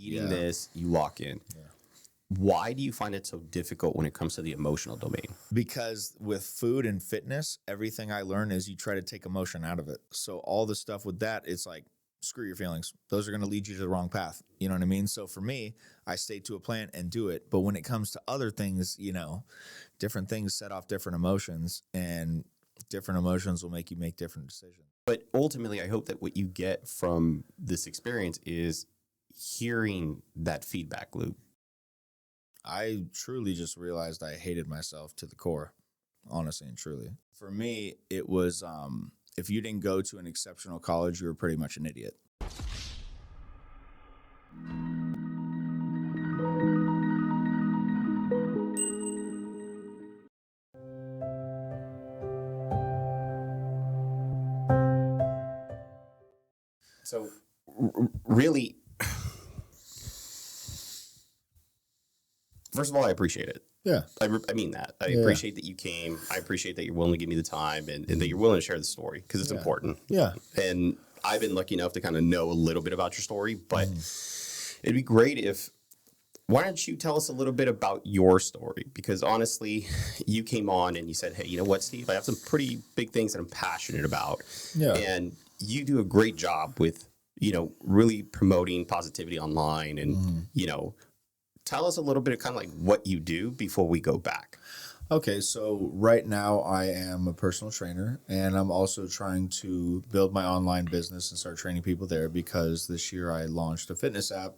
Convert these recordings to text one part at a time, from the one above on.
eating this, you lock in. Yeah. Why do you find it so difficult when it comes to the emotional domain? Because with food and fitness, everything I learn is you try to take emotion out of it. So all the stuff with that, it's like, screw your feelings. Those are going to lead you to the wrong path. You know what I mean? So for me, I stay to a plan and do it. But when it comes to other things, you know, different things set off different emotions, and different emotions will make you make different decisions. But ultimately, I hope that what you get from this experience is hearing that feedback loop. I truly just realized I hated myself to the core, honestly and truly. For me, it was if you didn't go to an exceptional college, you were pretty much an idiot. So really, first of all, I appreciate it. Yeah. I mean that. I appreciate that you came. I appreciate that you're willing to give me the time and that you're willing to share the story because it's important. Yeah. And I've been lucky enough to kind of know a little bit about your story, but it'd be great if, why don't you tell us a little bit about your story? Because honestly, you came on and you said, hey, you know what, Steve, I have some pretty big things that I'm passionate about. Yeah. And you do a great job with, you know, really promoting positivity online and, you know, tell us a little bit of kind of like what you do before we go back. Okay, so right now I am a personal trainer, and I'm also trying to build my online business and start training people there because this year I launched a fitness app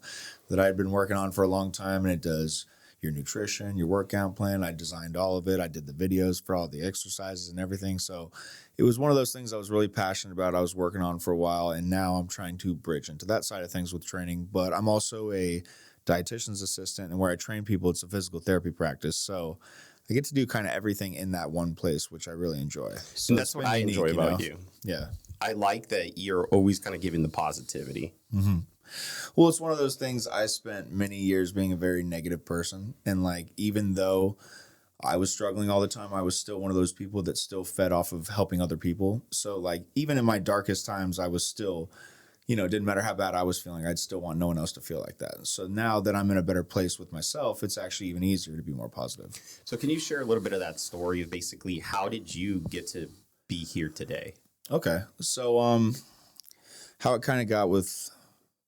that I had been working on for a long time, and it does your nutrition, your workout plan. I designed all of it. I did the videos for all the exercises and everything. So it was one of those things I was really passionate about. I was working on for a while, and now I'm trying to bridge into that side of things with training. But I'm also a dietitian's assistant, and where I train people, it's a physical therapy practice. So I get to do kind of everything in that one place, which I really enjoy. So and that's what I enjoy about you. Yeah. I like that you're always kind of giving the positivity. Mm-hmm. Well, it's one of those things. I spent many years being a very negative person. And like, even though I was struggling all the time, I was still one of those people that still fed off of helping other people. So like, even in my darkest times, I was still, you know, it didn't matter how bad I was feeling, I'd still want no one else to feel like that. So now that I'm in a better place with myself, it's actually even easier to be more positive. So can you share a little bit of that story of basically how did you get to be here today? Okay. So how it kind of got with,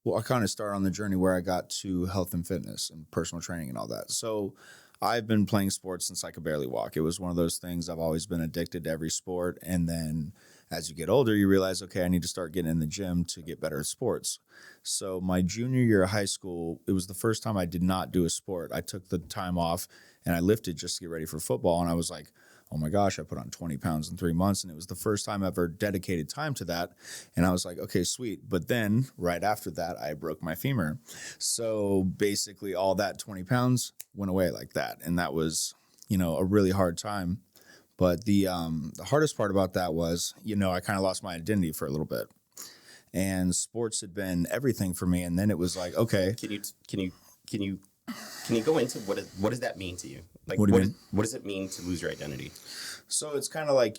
well, I kind of started on the journey where I got to health and fitness and personal training and all that. So I've been playing sports since I could barely walk. It was one of those things. I've always been addicted to every sport. And then as you get older, you realize, okay, I need to start getting in the gym to get better at sports. So my junior year of high school, it was the first time I did not do a sport. I took the time off and I lifted just to get ready for football. And I was like, oh my gosh, I put on 20 pounds in 3 months. And it was the first time I ever dedicated time to that. And I was like, okay, sweet. But then right after that, I broke my femur. So basically all that 20 pounds went away like that. And that was, you know, a really hard time. But the hardest part about that was, you know, I kind of lost my identity for a little bit. And sports had been everything for me. And then it was like, okay. Can you go into what does that mean to you? Like, what does it mean to lose your identity? So it's kind of like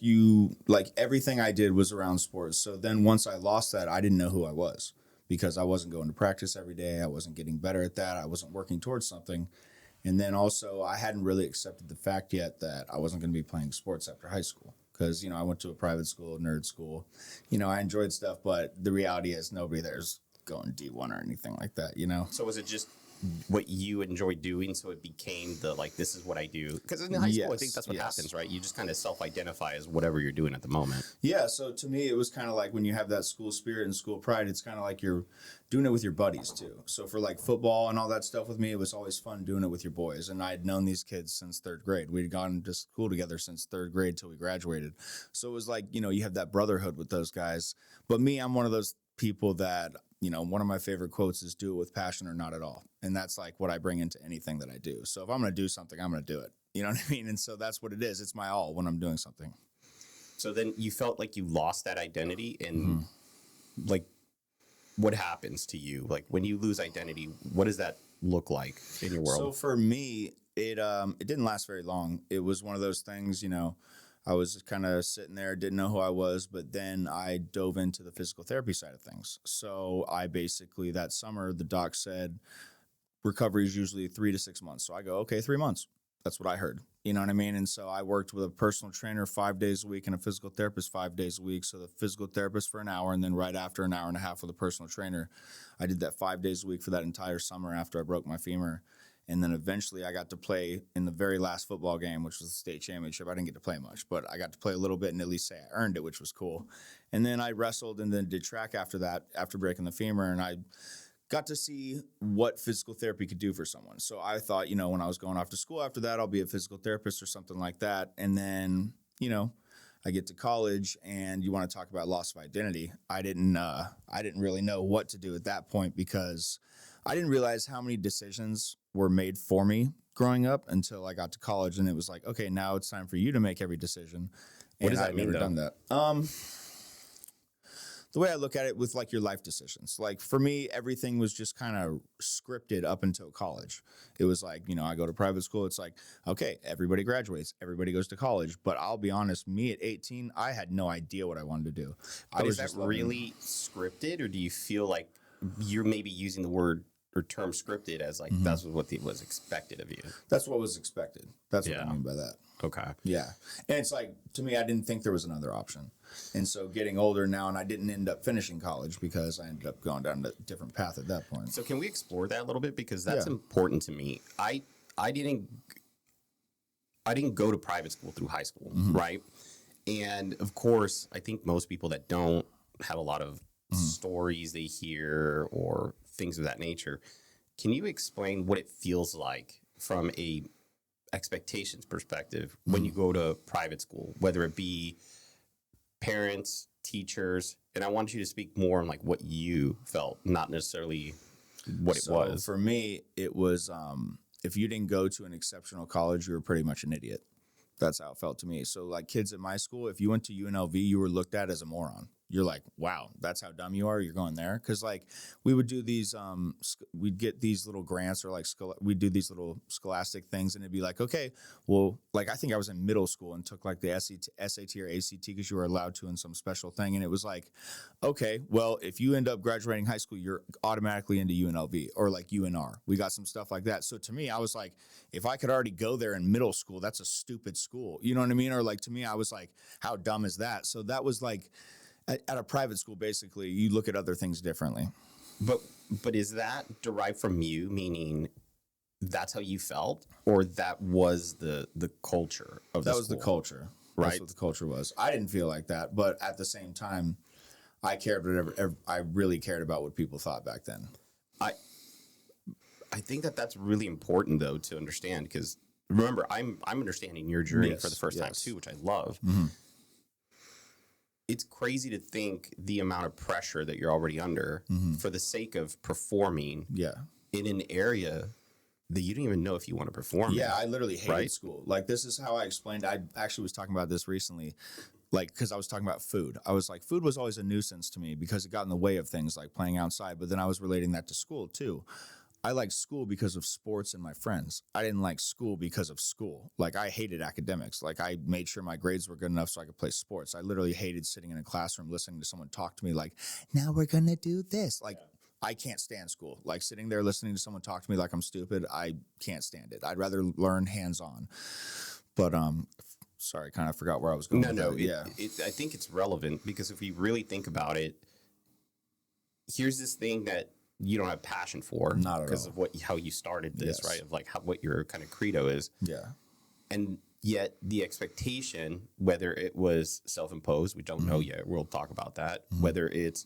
everything I did was around sports. So then once I lost that, I didn't know who I was because I wasn't going to practice every day. I wasn't getting better at that. I wasn't working towards something. And then also I hadn't really accepted the fact yet that I wasn't going to be playing sports after high school. Because, you know, I went to a private school, nerd school. You know, I enjoyed stuff, but the reality is nobody there's going D1 or anything like that, you know? So was it just what you enjoyed doing, so it became the, like, this is what I do? Because in high school, I think that's what happens, right? You just kind of self-identify as whatever you're doing at the moment. Yeah, so to me, it was kind of like when you have that school spirit and school pride, it's kind of like you're doing it with your buddies, too. So for, like, football and all that stuff with me, it was always fun doing it with your boys. And I'd known these kids since third grade. We'd gone to school together since third grade till we graduated. So it was like, you know, you have that brotherhood with those guys. But me, I'm one of those people that, you know, one of my favorite quotes is do it with passion or not at all. And that's like what I bring into anything that I do. So if I'm going to do something, I'm going to do it. You know what I mean? And so that's what it is. It's my all when I'm doing something. So then you felt like you lost that identity and like what happens to you? Like when you lose identity, what does that look like in your world? So for me, it didn't last very long. It was one of those things, you know, I was kind of sitting there, didn't know who I was, but then I dove into the physical therapy side of things. So I basically, that summer, the doc said recovery is usually 3 to 6 months. So I go, okay, 3 months. That's what I heard. You know what I mean? And so I worked with a personal trainer 5 days a week and a physical therapist 5 days a week. So the physical therapist for an hour, and then right after an hour and a half with a personal trainer. I did that 5 days a week for that entire summer after I broke my femur. And then eventually I got to play in the very last football game, which was the state championship. I didn't get to play much, but I got to play a little bit and at least say I earned it, which was cool. And then I wrestled and then did track after that, after breaking the femur. And I got to see what physical therapy could do for someone. So I thought, when I was going off to school after that, I'll be a physical therapist or something like that. And then, I get to college and you want to talk about loss of identity. I didn't really know what to do at that point because I didn't realize how many decisions were made for me growing up until I got to college. And it was like, okay, now it's time for you to make every decision. What does that mean? Never done that. The way I look at it with like your life decisions, like for me, everything was just kind of scripted up until college. It was like, I go to private school. It's like, okay, everybody graduates, everybody goes to college. But I'll be honest, me at 18, I had no idea what I wanted to do. But is that really scripted, or do you feel like you're maybe using the word or term scripted as like that's what was expected of you? That's what was expected. That's what I mean by that. Okay. Yeah. And it's like, to me, I didn't think there was another option. And so getting older now, and I didn't end up finishing college because I ended up going down a different path at that point. So can we explore that a little bit? Because that's important to me. I didn't go to private school through high school, right? And of course, I think most people that don't have a lot of stories they hear or things of that nature. Can you explain what it feels like from a expectations perspective when you go to private school, whether it be parents, teachers, and I want you to speak more on like what you felt, not necessarily what it was. For me, it was if you didn't go to an exceptional college, you were pretty much an idiot. That's how it felt to me. So like kids at my school, if you went to UNLV, you were looked at as a moron. You're like, wow, that's how dumb you are. You're going there. Cause like we would do these, we'd get these little grants or like, we'd do these little scholastic things. And it'd be like, okay, well, like I think I was in middle school and took like the SAT or ACT because you were allowed to in some special thing. And it was like, okay, well, if you end up graduating high school, you're automatically into UNLV or like UNR. We got some stuff like that. So to me, I was like, if I could already go there in middle school, that's a stupid school. You know what I mean? Or like to me, I was like, how dumb is that? So that was like, at a private school, basically, you look at other things differently. But is that derived from you, meaning that's how you felt, or that was the culture of the school? That was the culture, right? That's what the culture was. I didn't feel like that, but at the same time, I really cared about what people thought back then. I think that's really important though to understand, because remember, I'm understanding your journey for the first time too, which I love. Mm-hmm. It's crazy to think the amount of pressure that you're already under for the sake of performing in an area that you don't even know if you want to perform. Yeah, I literally hated school. Like, this is how I explained. I actually was talking about this recently, like, because I was talking about food. I was like, food was always a nuisance to me because it got in the way of things like playing outside. But then I was relating that to school too. I liked school because of sports and my friends. I didn't like school because of school. Like, I hated academics. Like, I made sure my grades were good enough so I could play sports. I literally hated sitting in a classroom listening to someone talk to me like, now we're going to do this. Like, I can't stand school. Like, sitting there listening to someone talk to me like I'm stupid, I can't stand it. I'd rather learn hands-on. But, sorry, I kind of forgot where I was going. I think it's relevant because if we really think about it, here's this thing that you don't have passion for, not at because all. of how you started this, right? Of like what your kind of credo is. Yeah. And yet the expectation, whether it was self-imposed, we don't know yet. We'll talk about that. Whether it's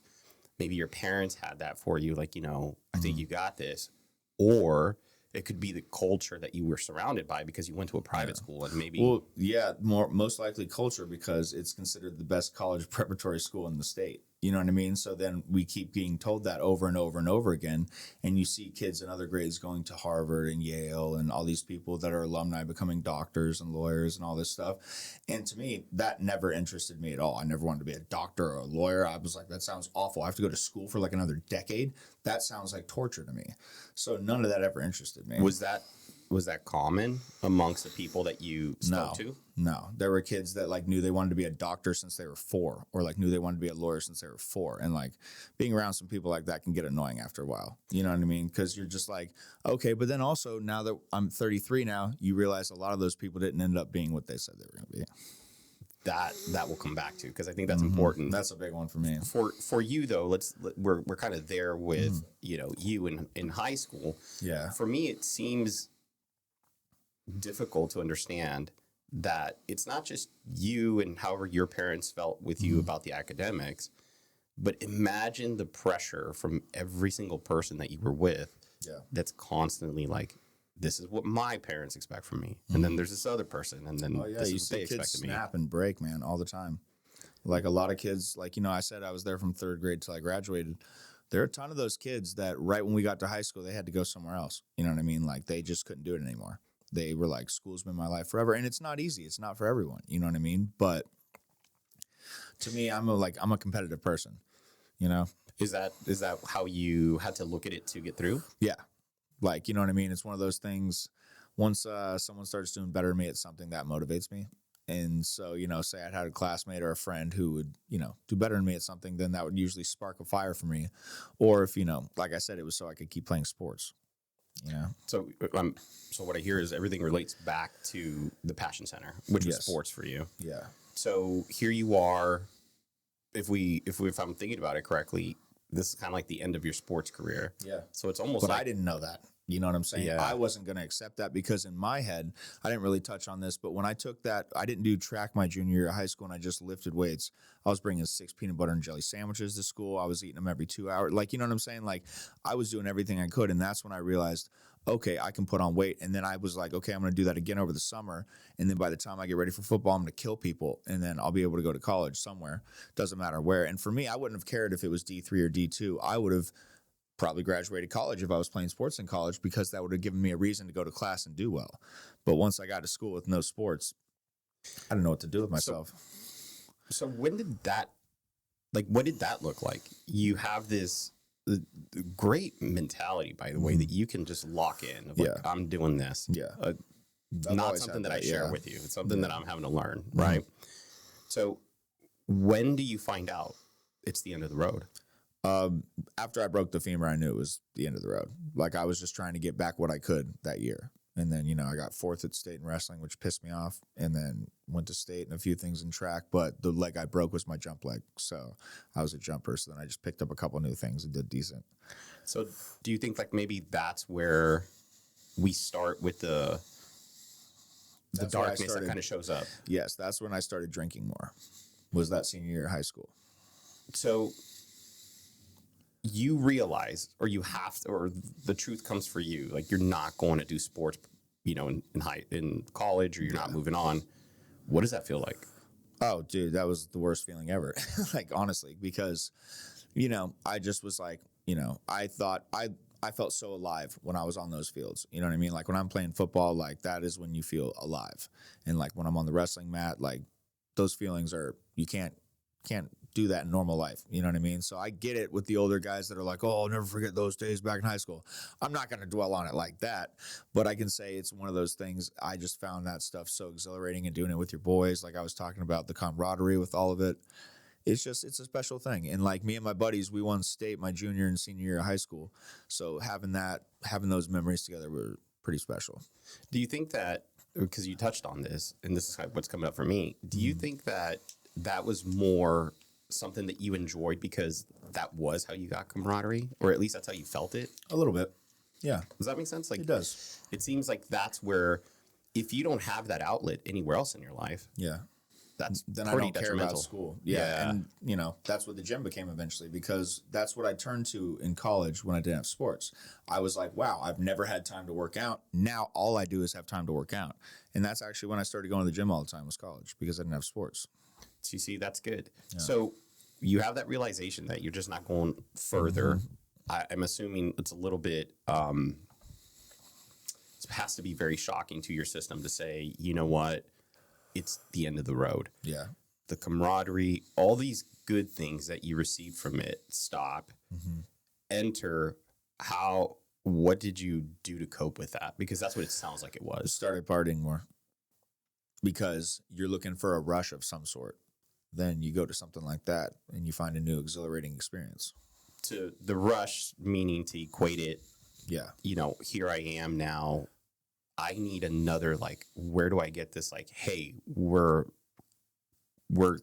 maybe your parents had that for you, like, I think you got this, or it could be the culture that you were surrounded by because you went to a private school and maybe. Well, yeah, most likely culture because it's considered the best college preparatory school in the state. You know what I mean? So then we keep being told that over and over and over again. And you see kids in other grades going to Harvard and Yale and all these people that are alumni becoming doctors and lawyers and all this stuff. And to me, that never interested me at all. I never wanted to be a doctor or a lawyer. I was like, that sounds awful. I have to go to school for like another decade. That sounds like torture to me. So none of that ever interested me. Was that was that common amongst the people that you spoke to? No, there were kids that like knew they wanted to be a doctor since they were 4, or like knew they wanted to be a lawyer since they were 4. And like being around some people like that can get annoying after a while. You know what I mean? Because you're just like, okay, but then also now that I'm 33 now, you realize a lot of those people didn't end up being what they said they were going to be. That will come back to, because I think that's important. That's a big one for me. For you though, we're kind of there with you in high school. Yeah. For me, it seems difficult to understand that it's not just you and however your parents felt with you about the academics, but imagine the pressure from every single person that you were with. Yeah. That's constantly like, this is what my parents expect from me. And then there's this other person. And then this you is what they see kids expect of me. snap and break, man, all the time. Like a lot of kids, like, I said I was there from 3rd grade till I graduated. There are a ton of those kids that right when we got to high school, they had to go somewhere else. You know what I mean? Like they just couldn't do it anymore. They were like, school's been my life forever. And it's not easy. It's not for everyone. You know what I mean? But to me, I'm a competitive person, Is that how you had to look at it to get through? Yeah. Like, you know what I mean? It's one of those things. Once someone starts doing better than me, it's something that motivates me. And so, say I'd had a classmate or a friend who would, do better than me at something, then that would usually spark a fire for me. Or if, like I said, it was so I could keep playing sports, So what I hear is everything relates back to the Passion Center, which was sports for you. Yeah. So here you are. If I'm thinking about it correctly, this is kind of like the end of your sports career. Yeah. So it's almost But like, I didn't know that. You know what I'm saying? Yeah. I wasn't going to accept that because in my head, I didn't really touch on this, but when I took that, I didn't do track my junior year of high school and I just lifted weights. I was bringing 6 peanut butter and jelly sandwiches to school. I was eating them every 2 hours. Like, you know what I'm saying? Like I was doing everything I could. And that's when I realized, okay, I can put on weight. And then I was like, okay, I'm going to do that again over the summer. And then by the time I get ready for football, I'm going to kill people. And then I'll be able to go to college somewhere. Doesn't matter where. And for me, I wouldn't have cared if it was D3 or D2. I would have probably graduated college if I was playing sports in college because that would have given me a reason to go to class and do well. But once I got to school with no sports, I didn't know what to do with myself. So when did that look like? You have this great mentality, by the way, that you can just lock in. Of like, I'm doing this. Yeah. Not something that I share with you. It's something that I'm having to learn, right? So when do you find out it's the end of the road? After I broke the femur, I knew it was the end of the road. Like I was just trying to get back what I could that year. And then, I got 4th at state in wrestling, which pissed me off. And then went to state and a few things in track. But the leg I broke was my jump leg. So I was a jumper. So then I just picked up a couple new things and did decent. So do you think like maybe that's where we start with the darkness that kind of shows up? Yes, that's when I started drinking more. Was that senior year of high school. So you realize, or you have to, or the truth comes for you, like you're not going to do sports, in college, or you're not moving on. What does that feel like? Oh, dude, that was the worst feeling ever. Like, honestly, because, I just was like, I thought I felt so alive when I was on those fields. You know what I mean? Like when I'm playing football, like that is when you feel alive. And like when I'm on the wrestling mat, like those feelings are, you can't do that in normal life. You know what I mean? So I get it with the older guys that are like, oh, I'll never forget those days back in high school. I'm not going to dwell on it like that, but I can say it's one of those things. I just found that stuff so exhilarating, and doing it with your boys. Like I was talking about the camaraderie with all of it. It's a special thing. And like me and my buddies, we won state my junior and senior year of high school. So having those memories together were pretty special. Do you think that, because you touched on this, and this is what's coming up for me, do you think that was more something that you enjoyed because that was how you got camaraderie, or at least that's how you felt it? A little bit. Yeah. Does that make sense? Like it does. It seems like that's where, if you don't have that outlet anywhere else in your life, then I don't care about school. Yeah. And that's what the gym became eventually, because that's what I turned to in college when I didn't have sports. I was like, wow, I've never had time to work out. Now all I do is have time to work out. And that's actually when I started going to the gym all the time, was college, because I didn't have sports. So you see, that's good. Yeah. So you have that realization that you're just not going further. I'm assuming it's a little bit, it has to be very shocking to your system to say, you know what, it's the end of the road. Yeah. The camaraderie, all these good things that you received from it stop. Enter how what did you do to cope with that? Because that's what it sounds like it was. Started partying more because you're looking for a rush of some sort. Then you go to something like that and you find a new exhilarating experience. To the rush, meaning to equate it, Yeah. here I am now. I need another, like, where do I get this? Like, hey, we're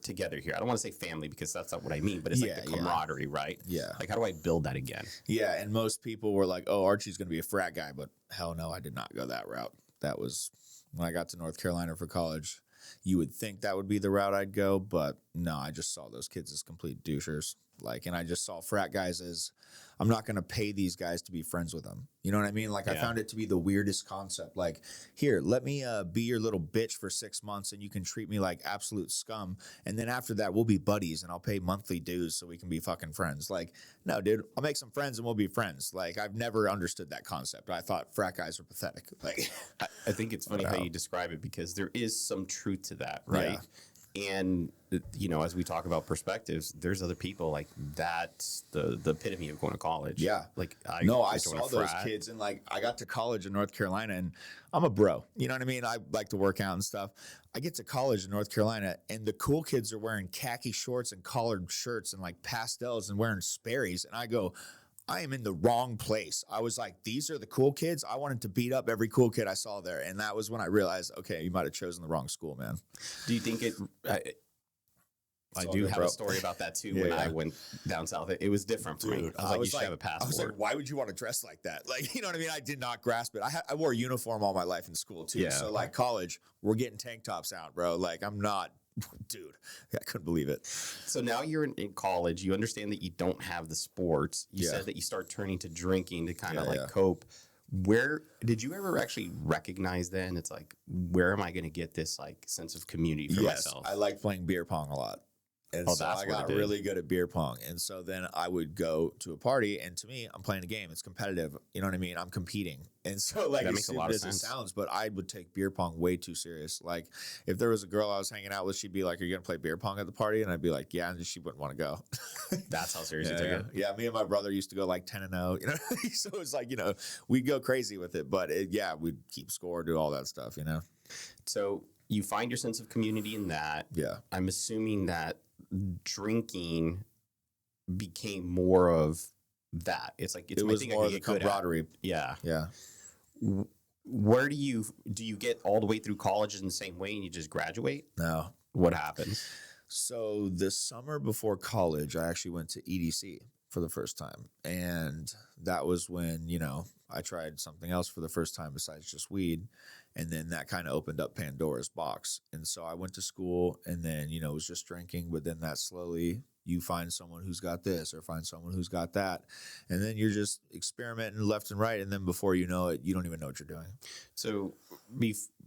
together here. I don't want to say family because that's not what I mean, but it's like the camaraderie, right? Yeah. Like, how do I build that again? Yeah. And most people were like, oh, Archie's going to be a frat guy. But hell no, I did not go that route. That was when I got to North Carolina for college. You would think that would be the route I'd go, but no, I just saw those kids as complete douchers. Like, and I just saw frat guys as, I'm not going to pay these guys to be friends with them. You know what I mean? Like, I found it to be the weirdest concept. Like, here, let me be your little bitch for 6 months and you can treat me like absolute scum. And then after that, we'll be buddies and I'll pay monthly dues so we can be fucking friends. Like, no, dude, I'll make some friends and we'll be friends. Like, I've never understood that concept. I thought frat guys were pathetic. Like, I think it's funny how you describe it because there is some truth to that, right? Yeah. And, as we talk about perspectives, there's other people like that's the epitome of going to college. Yeah. Like, I saw those kids and like I got to college in North Carolina and I'm a bro. You know what I mean? I like to work out and stuff. I get to college in North Carolina and the cool kids are wearing khaki shorts and collared shirts and like pastels and wearing Sperry's. And I go, I am in the wrong place. I was like, these are the cool kids. I wanted to beat up every cool kid I saw there. And that was when I realized, okay, you might have chosen the wrong school, man. Do you think I do have a story about that too. When I went down south, it was different for me. I was like, you should have a passport. I was like, why would you want to dress like that? Like, you know what I mean? I did not grasp it. I wore a uniform all my life in school too. Yeah. So like college, we're getting tank tops out, bro. Like I'm not. Dude, I couldn't believe it. So now you're in college. You understand that you don't have the sports. You said that you start turning to drinking to kind of cope. Where did you ever actually recognize then? It's like, where am I going to get this like sense of community for myself? I like playing beer pong a lot. And so I got really good at beer pong. And so then I would go to a party and to me, I'm playing a game. It's competitive. You know what I mean? I'm competing. And so like, that makes a lot of sense. It sounds, but I would take beer pong way too serious. Like if there was a girl I was hanging out with, she'd be like, are you going to play beer pong at the party? And I'd be like, yeah. And she wouldn't want to go. That's how serious you took it. Yeah. Me and my brother used to go like 10-0, you know? So it's like, we'd go crazy with it, but we'd keep score, do all that stuff, So you find your sense of community in that. Yeah. I'm assuming that drinking became more of that. It's like it was more of the camaraderie. Yeah. Where do you get all the way through college in the same way and you just graduate? No. What happens? So the summer before college, I actually went to EDC for the first time. And that was when, I tried something else for the first time besides just weed. And then that kind of opened up Pandora's box. And so I went to school and then, was just drinking. But then that slowly, you find someone who's got this or find someone who's got that. And then you're just experimenting left and right. And then before you know it, you don't even know what you're doing. So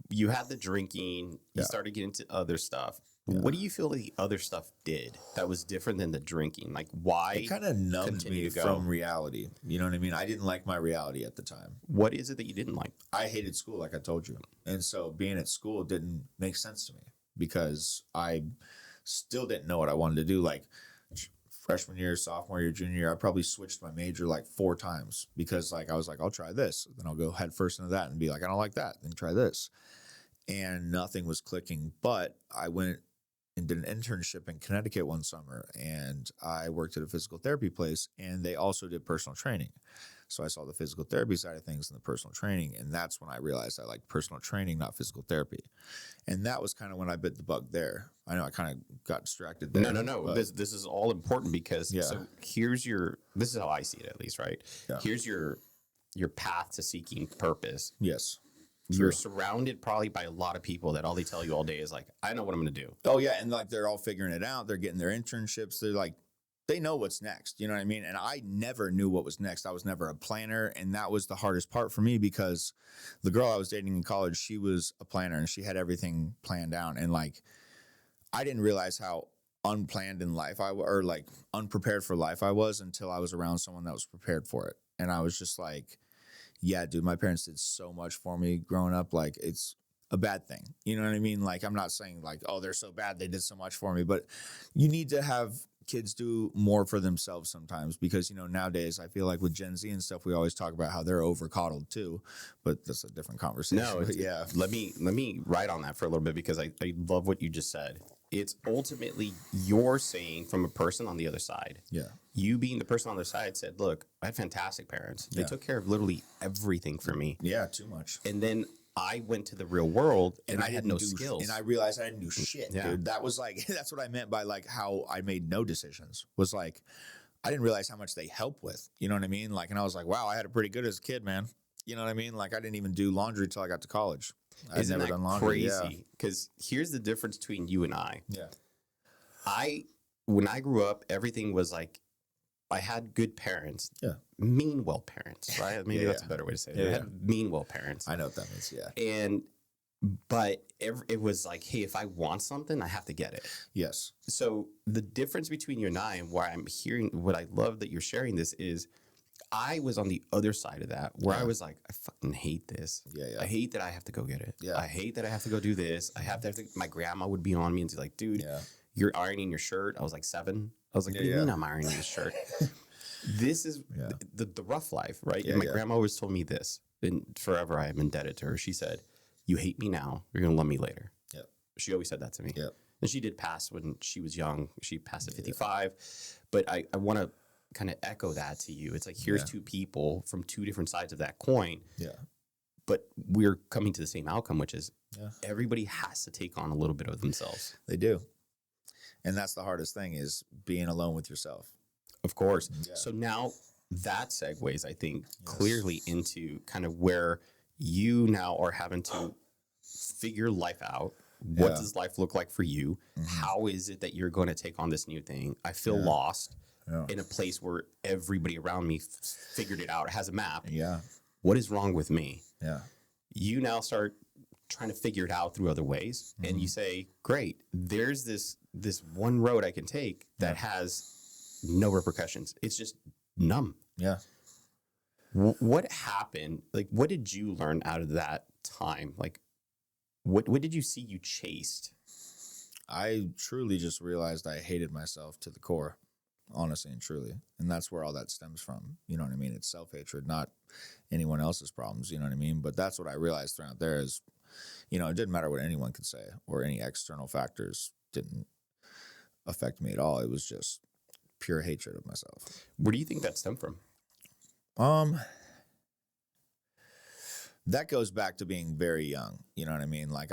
you had the drinking, you started getting into other stuff. Yeah. What do you feel the other stuff did that was different than the drinking? Like why? It kind of numbed me from reality. You know what I mean? I didn't like my reality at the time. What is it that you didn't like? I hated school, like I told you. And so being at school didn't make sense to me because I still didn't know what I wanted to do. Like freshman year, sophomore year, junior year, I probably switched my major like 4 times because like I was like, I'll try this. Then I'll go head first into that and be like, I don't like that. Then try this. And nothing was clicking. But I went and did an internship in Connecticut one summer and I worked at a physical therapy place and they also did personal training. So I saw the physical therapy side of things and the personal training. And that's when I realized I liked personal training, not physical therapy. And that was kind of when I bit the bug there. I know I kind of got distracted there. No. This is all important because so this is how I see it at least, right? Yeah. Here's your path to seeking purpose. Yes. You're surrounded probably by a lot of people that all they tell you all day is like, I know what I'm going to do. Oh, yeah. And like they're all figuring it out. They're getting their internships. They're like, they know what's next. You know what I mean? And I never knew what was next. I was never a planner. And that was the hardest part for me because the girl I was dating in college, she was a planner and she had everything planned out. And like, I didn't realize how unplanned in life or like unprepared for life I was until I was around someone that was prepared for it. And I was just like, yeah, dude, my parents did so much for me growing up. Like, it's a bad thing. You know what I mean? Like, I'm not saying like, oh, they're so bad. They did so much for me. But you need to have kids do more for themselves sometimes because, you know, nowadays I feel like with Gen Z and stuff, we always talk about how they're over coddled too, but that's a different conversation. No, But yeah. let me write on that for a little bit because I love what you just said. It's ultimately you're saying from a person on the other side. Yeah. You being the person on the other side said, look, I had fantastic parents. They took care of literally everything for me. Yeah, too much. And then I went to the real world and I had no skills. And I realized I didn't do shit, dude. That was like, that's what I meant by like how I made no decisions was like, I didn't realize how much they help with, you know what I mean? Like, and I was like, wow, I had it pretty good as a kid, man. You know what I mean? Like I didn't even do laundry till I got to college. I'd never done laundry. Crazy? Because here's the difference between you and I. Yeah. When I grew up, everything was like, I had good parents. Yeah. Mean well parents, right? Maybe that's a better way to say it. Yeah, I had mean well parents. I know what that means, yeah. But it was like, hey, if I want something, I have to get it. Yes. So the difference between you and I and why I'm hearing what I love that you're sharing this is I was on the other side of that where I was like, I fucking hate this. Yeah, yeah. I hate that I have to go get it. Yeah. I hate that I have to go do this. I have to my grandma would be on me and be like, dude, you're ironing your shirt. I was like 7. I was like, what do you mean I'm ironing this shirt? This is the rough life, right? Yeah, and my grandma always told me this, and forever I am indebted to her. She said, you hate me now, you're going to love me later. Yep. She always said that to me. Yep. And she did pass when she was young. She passed at 55. But I want to kind of echo that to you. It's like, here's two people from two different sides of that coin. Yeah. But we're coming to the same outcome, which is everybody has to take on a little bit of themselves. They do. And that's the hardest thing is being alone with yourself. Of course. Yeah. So now that segues, I think, clearly into kind of where you now are having to figure life out. What does life look like for you? How is it that you're going to take on this new thing? I feel lost in a place where everybody around me figured it out, has a map. Yeah. What is wrong with me? Yeah. You now start trying to figure it out through other ways. And you say, great, there's this one road I can take that has no repercussions. It's just numb. Yeah. What happened? Like, what did you learn out of that time? Like, what did you see you chased? I truly just realized I hated myself to the core, honestly and truly. And that's where all that stems from. You know what I mean? It's self-hatred, not anyone else's problems. You know what I mean? But that's what I realized throughout there is, you know, it didn't matter what anyone could say or any external factors didn't affect me at all. It was just pure hatred of myself. Where do you think that stemmed from? That goes back to being very young. You know what I mean? Like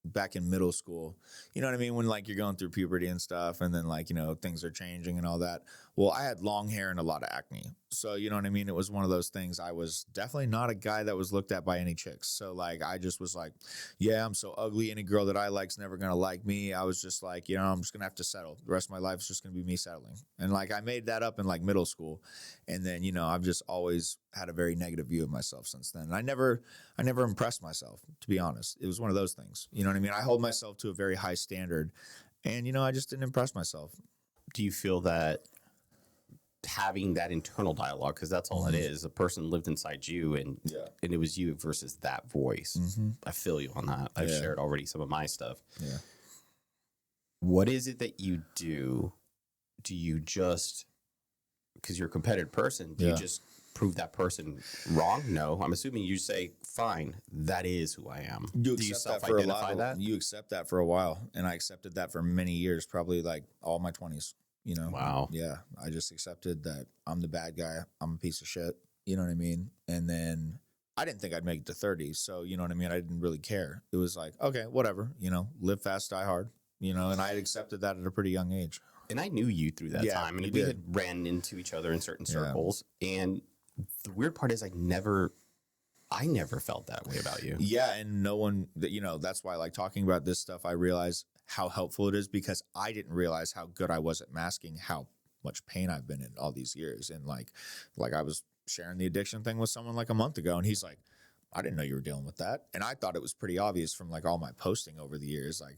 back in middle school, you know what I mean? When like you're going through puberty and stuff and then like, you know, things are changing and all that. Well, I had long hair and a lot of acne. So, you know what I mean? It was one of those things. I was definitely not a guy that was looked at by any chicks. So like, I just was like, yeah, I'm so ugly. Any girl that I like's never going to like me. I was just like, you know, I'm just going to have to settle. The rest of my life is just going to be me settling. And like, I made that up in like middle school. And then, you know, I've just always had a very negative view of myself since then. And I never impressed myself, to be honest. It was one of those things. You know what I mean? I hold myself to a very high standard. And, you know, I just didn't impress myself. Do you feel that having that internal dialogue, because that's all it is, a person lived inside you and it was you versus that voice. I feel you on that. I've shared already some of my stuff. Yeah. What is it that you do? Do you just, because you're a competitive person, do you just prove that person wrong? No. I'm assuming you say, fine, that is who I am. Do you self-identify that? You accept that for a while. And I accepted that for many years, probably like all my 20s. You know? Wow. Yeah. I just accepted that I'm the bad guy. I'm a piece of shit. You know what I mean? And then I didn't think I'd make it to 30. So, you know what I mean? I didn't really care. It was like, okay, whatever, you know, live fast, die hard, you know, and I had accepted that at a pretty young age. And I knew you through that time. And we had ran into each other in certain circles. And the weird part is I never felt that way about you. Yeah. And no one, you know, that's why like talking about this stuff, I realize how helpful it is because I didn't realize how good I was at masking how much pain I've been in all these years. And like I was sharing the addiction thing with someone like a month ago and he's like, I didn't know you were dealing with that. And I thought it was pretty obvious from like all my posting over the years. Like,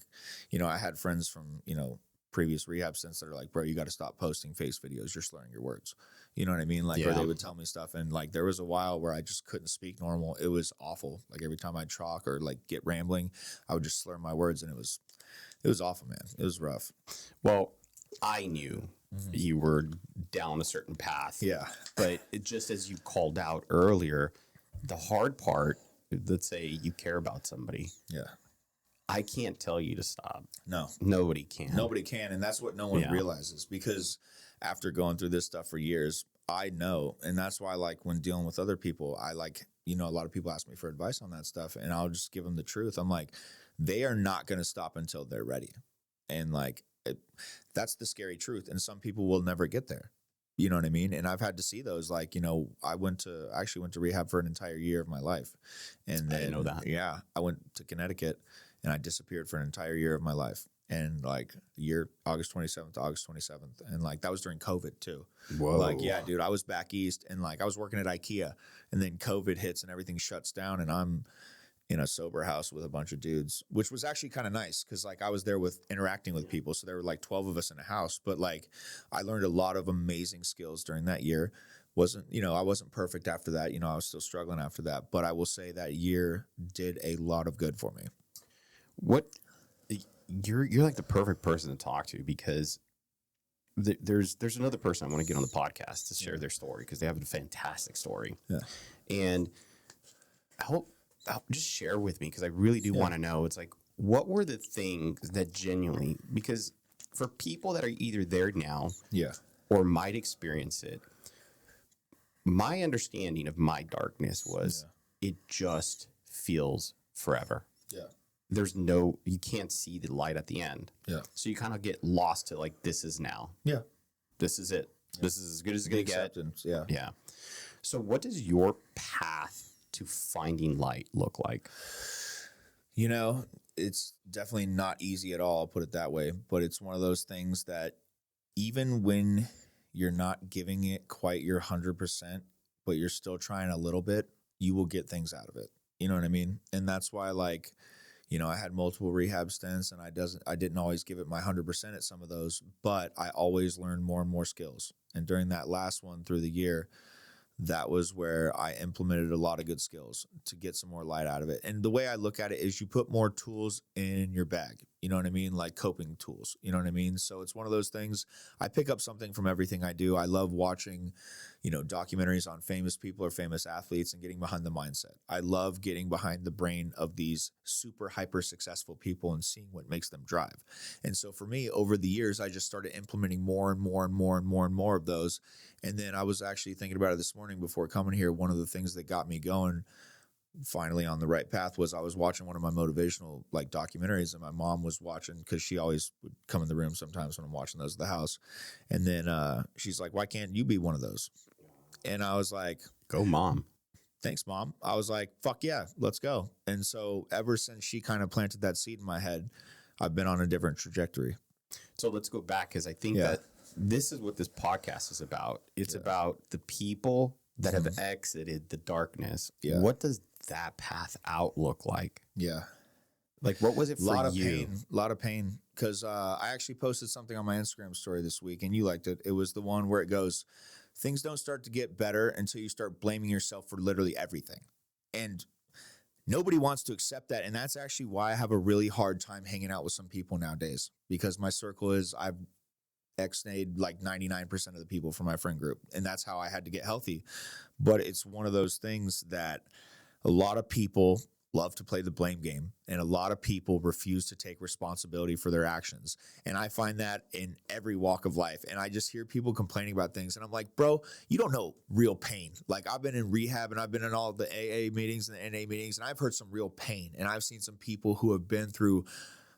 you know, I had friends from, you know, previous rehab stints that are like, bro, you got to stop posting face videos. You're slurring your words. You know what I mean? Like, or they would tell me stuff. And like, there was a while where I just couldn't speak normal. It was awful. Like every time I'd talk or like get rambling, I would just slur my words and it was awful, man. It was rough. Well, I knew You were down a certain path. Yeah. But it just as you called out earlier, the hard part, let's say you care about somebody. Yeah. I can't tell you to stop. No. Nobody can. Nobody can. And that's what no one realizes, because after going through this stuff for years, I know. And that's why, like, when dealing with other people, I like, you know, a lot of people ask me for advice on that stuff, and I'll just give them the truth. I'm like, they are not going to stop until they're ready. And like, that's the scary truth. And some people will never get there. You know what I mean? And I've had to see those, like, you know, I actually went to rehab for an entire year of my life. And then, I didn't know that. Yeah. I went to Connecticut and I disappeared for an entire year of my life. And like August 27th to August 27th. And like, that was during COVID too. Whoa. Like, yeah, dude, I was back east and like I was working at IKEA, and then COVID hits and everything shuts down, and I'm in a sober house with a bunch of dudes, which was actually kind of nice because like I was there with interacting with people. So there were like 12 of us in a house, but like I learned a lot of amazing skills during that year. I wasn't perfect after that. You know, I was still struggling after that, but I will say that year did a lot of good for me. You're like the perfect person to talk to, because there's another person I want to get on the podcast to share their story, because they have a fantastic story. Yeah. And I'll just share with me, because I really do want to know. It's like, what were the things that genuinely, because for people that are either there now or might experience it, my understanding of my darkness was it just feels forever. Yeah. You can't see the light at the end. Yeah. So you kind of get lost to like, this is now. Yeah. This is it. Yeah. This is as good as it's going to get. Yeah. Yeah. So what does your path to finding light look like? You know, it's definitely not easy at all, I'll put it that way. But it's one of those things that even when you're not giving it quite your 100%, but you're still trying a little bit, you will get things out of it. You know what I mean? And that's why, like, you know, I had multiple rehab stints, and I didn't always give it my 100% at some of those, but I always learned more and more skills. And during that last one through the year, that was where I implemented a lot of good skills to get some more light out of it. And the way I look at it is you put more tools in your bag, you know what I mean? Like coping tools, you know what I mean? So it's one of those things. I pick up something from everything I do. I love watching, you know, documentaries on famous people or famous athletes and getting behind the mindset. I love getting behind the brain of these super hyper successful people and seeing what makes them drive. And so for me, over the years, I just started implementing more and more and more and more and more of those. And then I was actually thinking about it this morning before coming here. One of the things that got me going finally on the right path was I was watching one of my motivational like documentaries, and my mom was watching, because she always would come in the room sometimes when I'm watching those at the house. And then she's like, why can't you be one of those? And I was like, go mom. Thanks, Mom. I was like, fuck yeah, let's go. And so ever since she kind of planted that seed in my head, I've been on a different trajectory. So let's go back, because I think that this is what this podcast is about. It's about the people that have exited the darkness. Yeah. What does that path out look like? Yeah. Like, what was it for you? A lot of pain. Because I actually posted something on my Instagram story this week, and you liked it. It was the one where it goes, things don't start to get better until you start blaming yourself for literally everything. And nobody wants to accept that. And that's actually why I have a really hard time hanging out with some people nowadays, because my circle is, I've ex-nayed like 99% of the people from my friend group. And that's how I had to get healthy. But it's one of those things that a lot of people love to play the blame game, and a lot of people refuse to take responsibility for their actions. And I find that in every walk of life. And I just hear people complaining about things, and I'm like, bro, you don't know real pain. Like, I've been in rehab, and I've been in all the AA meetings and the NA meetings, and I've heard some real pain. And I've seen some people who have been through,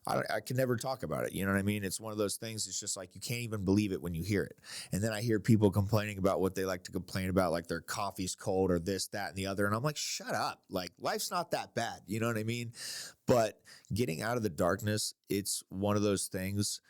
I can never talk about it. You know what I mean? It's one of those things. It's just like, you can't even believe it when you hear it. And then I hear people complaining about what they like to complain about, like their coffee's cold or this, that, and the other. And I'm like, shut up. Like, life's not that bad. You know what I mean? But getting out of the darkness, it's one of those things.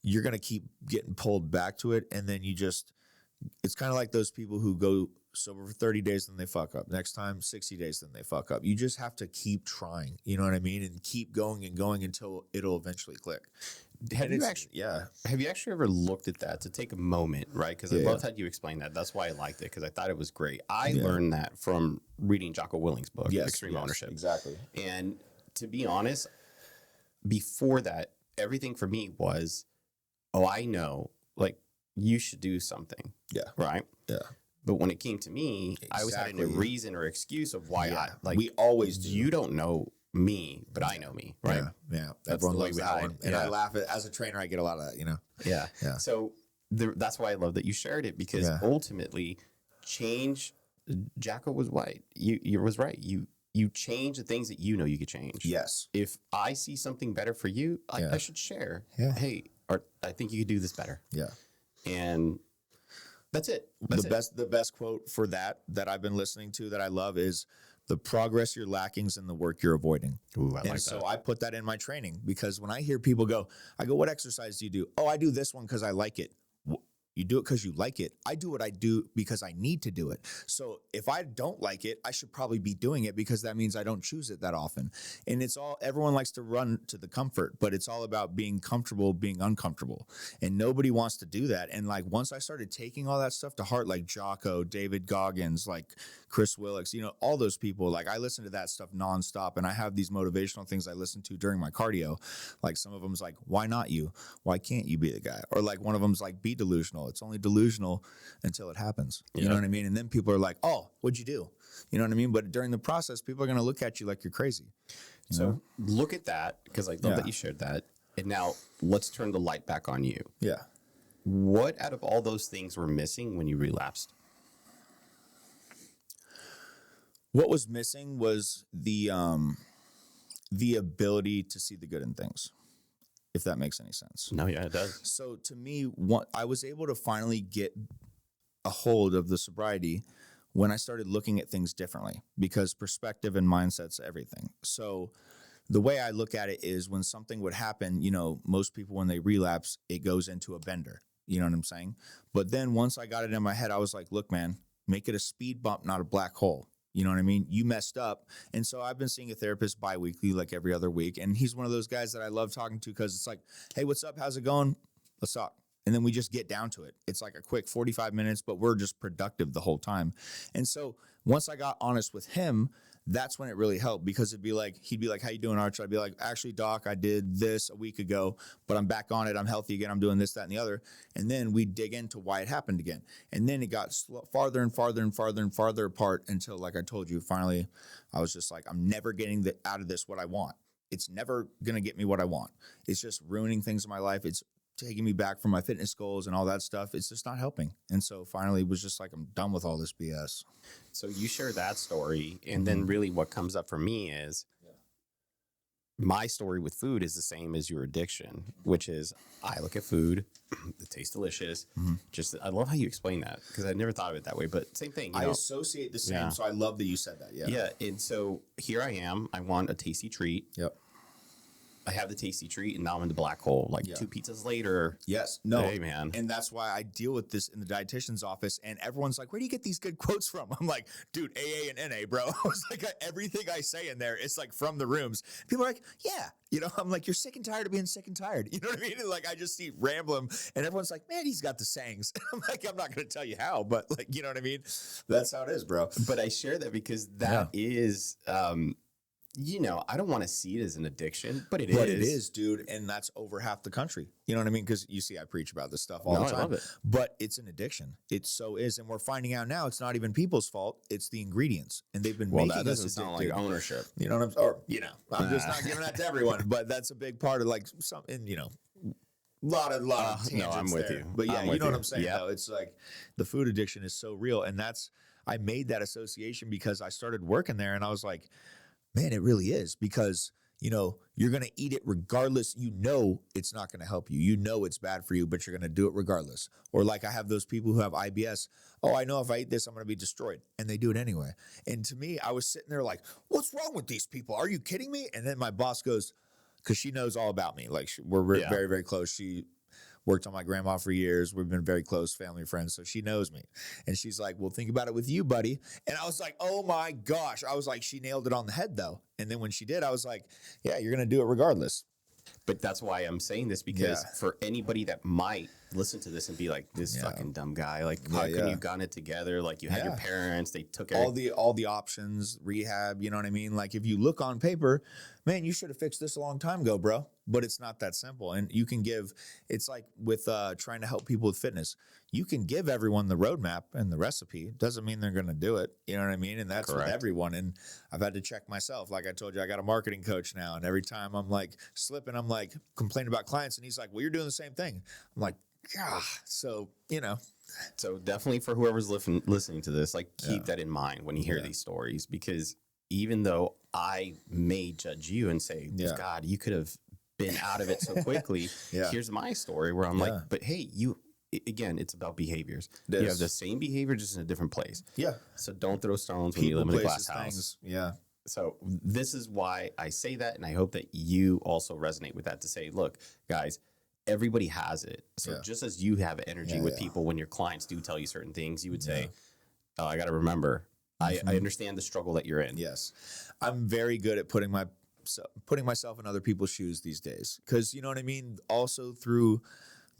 You're going to keep getting pulled back to it. And then it's kind of like those people who go sober for 30 days, then they fuck up. Next time, 60 days, then they fuck up. You just have to keep trying, you know what I mean? And keep going and going until it'll eventually click. Have you actually ever looked at that, to take a moment, right? Because I loved how you explained that. That's why I liked it, because I thought it was great. I learned that from reading Jocko Willink's book, Extreme Ownership. Exactly. And to be honest, before that, everything for me was, I know, like, you should do something. Yeah. Right. Yeah. But when it came to me, I always had a Exactly. reason or excuse of why I like. We always do. You don't know me, but I know me, right? Yeah. That's Everyone the way loves we that hide. one. And I laugh at, as a trainer, I get a lot of that, you know? Yeah. Yeah. So that's why I love that you shared it, because ultimately change, Jacko was right. You was right. You change the things that you know you could change. Yes. If I see something better for you, I should share. Yeah. Hey, or I think you could do this better. Yeah. And that's it. The best quote for that I've been listening to that I love is, the progress you're lacking is in the work you're avoiding. Ooh, I like and so that. I put that in my training, because when I hear people go, I go, what exercise do you do? Oh, I do this one because I like it. You do it because you like it. I do what I do because I need to do it. So if I don't like it, I should probably be doing it, because that means I don't choose it that often. And everyone likes to run to the comfort, but it's all about being comfortable, being uncomfortable. And nobody wants to do that. And like, once I started taking all that stuff to heart, like Jocko, David Goggins, like Chris Willix, you know, all those people, like I listen to that stuff nonstop. And I have these motivational things I listen to during my cardio. Like some of them's like, why not you? Why can't you be the guy? Or like one of them's like, be delusional. It's only delusional until it happens. You know what I mean? And then people are like, oh, what'd you do? You know what I mean? But during the process, people are going to look at you like you're crazy. So look at that, because I love that you shared that. And now let's turn the light back on you. Yeah. What out of all those things were missing when you relapsed? What was missing was the ability to see the good in things, if that makes any sense. No, yeah, it does. So to me, I was able to finally get a hold of the sobriety when I started looking at things differently, because perspective and mindset's everything. So the way I look at it is, when something would happen, you know, most people, when they relapse, it goes into a bender. You know what I'm saying? But then once I got it in my head, I was like, look, man, make it a speed bump, not a black hole. You know what I mean? You messed up. And so I've been seeing a therapist biweekly, like every other week. And he's one of those guys that I love talking to, because it's like, hey, what's up? How's it going? Let's talk. And then we just get down to it. It's like a quick 45 minutes, but we're just productive the whole time. And so once I got honest with him, that's when it really helped, because he'd be like, how you doing, Archie? I'd be like, actually, doc, I did this a week ago, but I'm back on it. I'm healthy again. I'm doing this, that, and the other. And then we dig into why it happened again. And then it got farther and farther and farther and farther apart, until, like I told you, finally, I was just like, I'm never getting out of this what I want. It's never going to get me what I want. It's just ruining things in my life. It's taking me back from my fitness goals and all that stuff. It's just not helping. And so finally it was just like, I'm done with all this BS. So you share that story. And then really what comes up for me is my story with food is the same as your addiction, which is I look at food, it tastes delicious. Just, I love how you explain that, because I never thought of it that way, but same thing. I associate the same. So I love that you said that. Yeah. And so here I am, I want a tasty treat. Yep. I have the tasty treat, and now I'm in the black hole. Like 2 pizzas later. Yes. No. Hey, man. And that's why I deal with this in the dietitian's office. And everyone's like, where do you get these good quotes from? I'm like, dude, AA and NA, bro. I was like, everything I say in there, it's like from the rooms. People are like, yeah. You know, I'm like, you're sick and tired of being sick and tired. You know what I mean? And like, I just see rambling, and everyone's like, man, he's got the sayings. I'm like, I'm not going to tell you how, but like, you know what I mean? That's how it is, bro. But I share that because that is, you know, I don't want to see it as an addiction, but it is. But it is, dude. And that's over half the country. You know what I mean? Because you see, I preach about this stuff all the time. I love it. But it's an addiction. It so is. And we're finding out now it's not even people's fault. It's the ingredients. And they've been making that us doesn't sound like ownership. You know what I'm saying? Or, you know, I'm just not giving that to everyone. But that's a big part of like something, you know, lot of tangents. No, I'm with there. you. But yeah, you know what I'm saying, Yeah. though. It's like the food addiction is so real. And I made that association because I started working there, and I was like, man, it really is, because, you know, you're going to eat it regardless. You know, it's not going to help you. You know, it's bad for you, but you're going to do it regardless. Or like I have those people who have IBS. Oh, I know if I eat this, I'm going to be destroyed. And they do it anyway. And to me, I was sitting there like, what's wrong with these people? Are you kidding me? And then my boss goes, because she knows all about me. Like we're very, very close. She worked on my grandma for years. We've been very close family friends. So she knows me. And she's like, well, think about it with you, buddy. And I was like, oh my gosh. I was like, she nailed it on the head though. And then when she did, I was like, yeah, you're going to do it regardless. But that's why I'm saying this, because for anybody that might listen to this and be like, this Yeah. fucking dumb guy. Like, how couldn't you gotten it together? Like, you had your Yeah. parents, they took all the options, rehab, you know what I mean? Like if you look on paper, man, you should have fixed this a long time ago, bro. But it's not that simple. And you can give, it's like with trying to help people with fitness. You can give everyone the roadmap and the recipe. Doesn't mean they're going to do it. You know what I mean? And that's Correct. with everyone. And I've had to check myself. Like I told you, I got a marketing coach now. And every time I'm like slipping, I'm like complaining about clients. And he's like, well, you're doing the same thing. I'm like, yeah. So, you know. So definitely for whoever's listening to this, like keep that in mind when you hear these stories, because even though I may judge you and say, God, you could have been out of it so quickly. Here's my story where I'm like, but hey, again, it's about behaviors. You have the same behavior, just in a different place. Yeah. So don't throw stones when you live in a glass house. Things. Yeah. So this is why I say that. And I hope that you also resonate with that to say, look, guys, everybody has it. So just as you have energy with people when your clients do tell you certain things, you would say, oh, I got to remember, I understand the struggle that you're in. Yes. I'm very good at putting myself in other people's shoes these days. Because, you know what I mean? Also through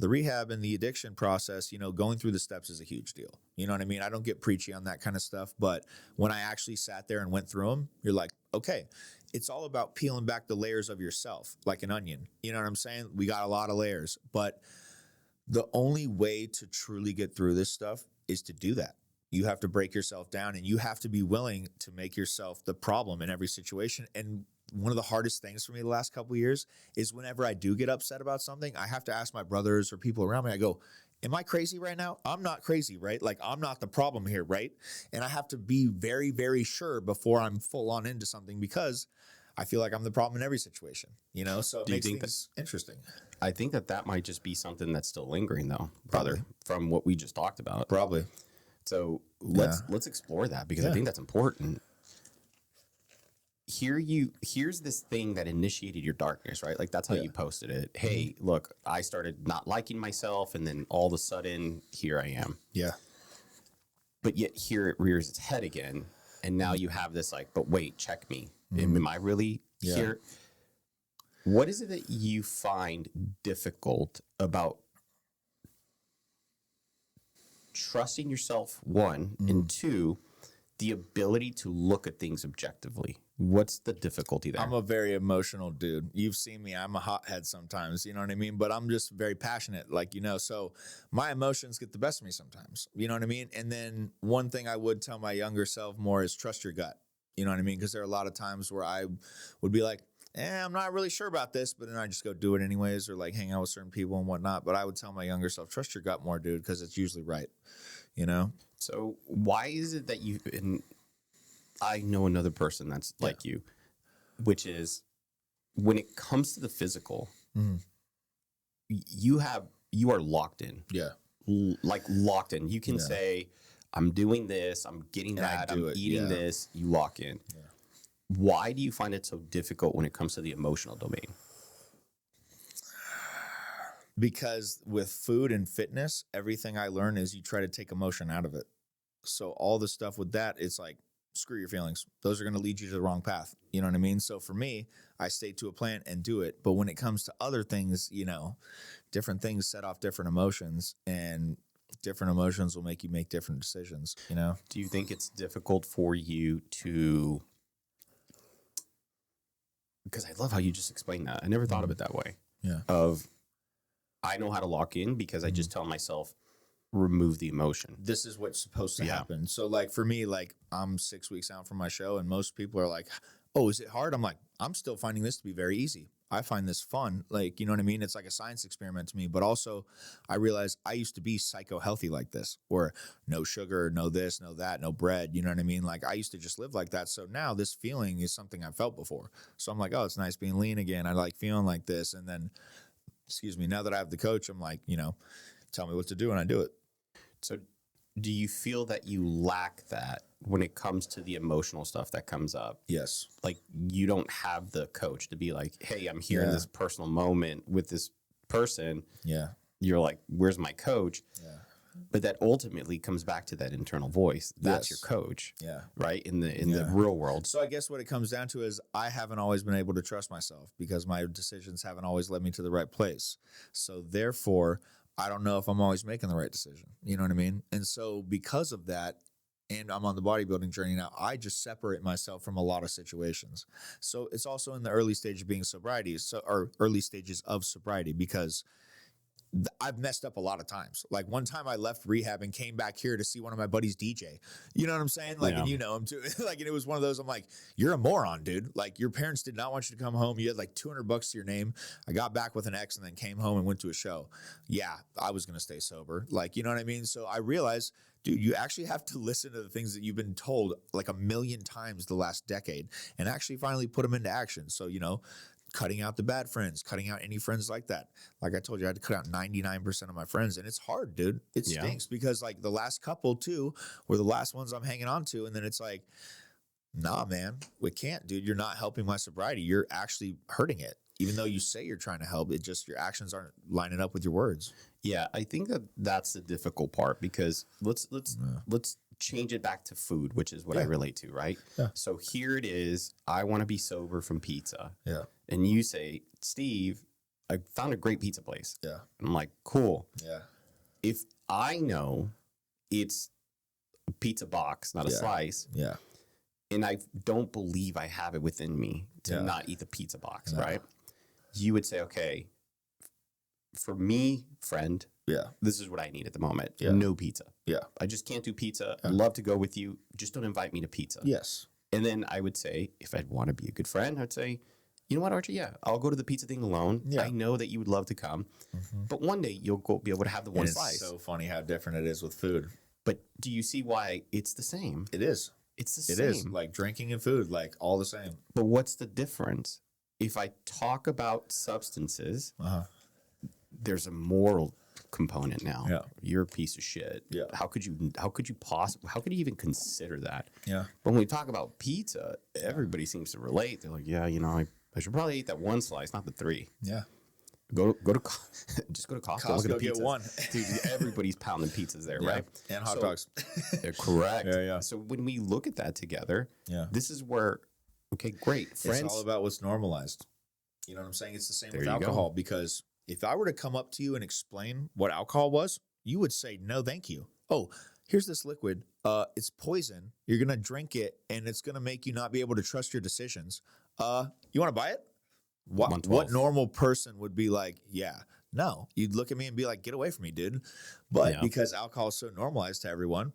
the rehab and the addiction process, you know, going through the steps is a huge deal. You know what I mean? I don't get preachy on that kind of stuff. But when I actually sat there and went through them, you're like, okay, it's all about peeling back the layers of yourself like an onion. You know what I'm saying? We got a lot of layers. But the only way to truly get through this stuff is to do that. You have to break yourself down and you have to be willing to make yourself the problem in every situation. And one of the hardest things for me the last couple of years is whenever I do get upset about something, I have to ask my brothers or people around me, I go, am I crazy right now? I'm not crazy, right? Like I'm not the problem here, right? And I have to be very, very sure before I'm full on into something because I feel like I'm the problem in every situation, you know? So it makes things interesting. I think that might just be something that's still lingering though, brother, from what we just talked about. Probably. So let's explore that because I think that's important. Here's this thing that initiated your darkness, right? Like that's how you posted it. Hey, look, I started not liking myself and then all of a sudden here I am. Yeah. But yet here it rears its head again. And now you have this like, but wait, check me. Am I really here? What is it that you find difficult about trusting yourself, one, and two, the ability to look at things objectively? What's the difficulty there? I'm a very emotional dude. You've seen me. I'm a hothead sometimes, you know what I mean? But I'm just very passionate, like, you know, so my emotions get the best of me sometimes, you know what I mean? And then one thing I would tell my younger self more is trust your gut, you know what I mean? Because there are a lot of times where I would be like, I'm not really sure about this, but then I just go do it anyways or like hang out with certain people and whatnot. But I would tell my younger self, trust your gut more, dude, because it's usually right, you know? So why is it that you... I know another person that's like you, which is when it comes to the physical, you are locked in. Yeah. Like locked in. You can say, I'm doing this, I'm getting that, I'm eating this, you lock in. Yeah. Why do you find it so difficult when it comes to the emotional domain? Because with food and fitness, everything I learn is you try to take emotion out of it. So all the stuff with that, it's like, screw your feelings. Those are going to lead you to the wrong path. You know what I mean? So for me, I stay to a plan and do it. But when it comes to other things, you know, different things set off different emotions and different emotions will make you make different decisions, you know? Do you think it's difficult for you to, because I love how you just explained that. I never thought of it that way. Yeah. I know how to lock in because I just tell myself, remove the emotion. This is what's supposed to happen. So like for me, like I'm 6 weeks out from my show and most people are like, oh, is it hard? I'm like, I'm still finding this to be very easy. I find this fun. Like, you know what I mean? It's like a science experiment to me, but also I realized I used to be psycho healthy like this, or no sugar, no this, no that, no bread. You know what I mean? Like I used to just live like that. So now this feeling is something I've felt before. So I'm like, oh, it's nice being lean again. I like feeling like this. And then, now that I have the coach, I'm like, you know, tell me what to do and I do it. So do you feel that you lack that when it comes to the emotional stuff that comes up? Yes. Like you don't have the coach to be like, hey, I'm here in this personal moment with this person. Yeah. You're like, where's my coach? Yeah. But that ultimately comes back to that internal voice. That's your coach. Yeah. Right? In the real world. So I guess what it comes down to is I haven't always been able to trust myself because my decisions haven't always led me to the right place. So therefore, I don't know if I'm always making the right decision. You know what I mean? And so because of that, and I'm on the bodybuilding journey now, I just separate myself from a lot of situations. So it's also in the early stage of being sobriety, or early stages of sobriety, because I've messed up a lot of times. Like one time I left rehab and came back here to see one of my buddies DJ. You know what I'm saying? Like, Yeah. and you know him too. Like, and it was one of those, I'm like, you're a moron, dude. Like your parents did not want you to come home. You had like $200 to your name. I got back with an ex and then came home and went to a show. Yeah, I was going to stay sober. Like, you know what I mean? So I realized, dude, you actually have to listen to the things that you've been told like a million times the last decade and actually finally put them into action. So, you know, cutting out the bad friends, cutting out any friends like that. Like I told you, I had to cut out 99% of my friends. And it's hard, dude. It stinks because like the last couple too were the last ones I'm hanging on to. And then it's like, nah, man, we can't, dude. You're not helping my sobriety. You're actually hurting it. Even though you say you're trying to help, it just, your actions aren't lining up with your words. Yeah, I think that's the difficult part because let's change it back to food, which is what I relate to, right? Yeah. So here it is. I want to be sober from pizza. Yeah. And you say, Steve, I found a great pizza place. Yeah. I'm like, cool. Yeah. If I know it's a pizza box, not a slice, Yeah. and I don't believe I have it within me to not eat the pizza box, right? You would say, okay, for me, friend, this is what I need at the moment. Yeah. No pizza. Yeah. I just can't do pizza. I'd love to go with you. Just don't invite me to pizza. Yes. And then I would say, if I'd want to be a good friend, I'd say, you know what, Archie? Yeah, I'll go to the pizza thing alone. Yeah. I know that you would love to come, but one day you'll be able to have the one slice. It's so funny how different it is with food. But do you see why it's the same? It is. It's the It same. is like drinking and food, like all the same. But what's the difference? If I talk about substances, there's a moral component now. Yeah. You're a piece of shit. Yeah. How could you even consider that? Yeah. But when we talk about pizza, everybody seems to relate. They're like, yeah, you know, I should probably eat that one slice, not the three. Yeah. Just go to Costco. Costco, look at the get pizzas. one. Dude, everybody's pounding pizzas there, right? And hot So- dogs. Correct. Yeah. So when we look at that together, Yeah. this is where, okay, great. Friends, It's all about what's normalized. You know what I'm saying? It's the same There with you go. alcohol, because if I were to come up to you and explain what alcohol was, you would say, no, thank you. Oh, here's this liquid. It's poison. You're going to drink it and it's going to make you not be able to trust your decisions. You want to buy it? What 112. normal person would be like, yeah, no. You'd look at me and be like, get away from me, dude. But because alcohol is so normalized to everyone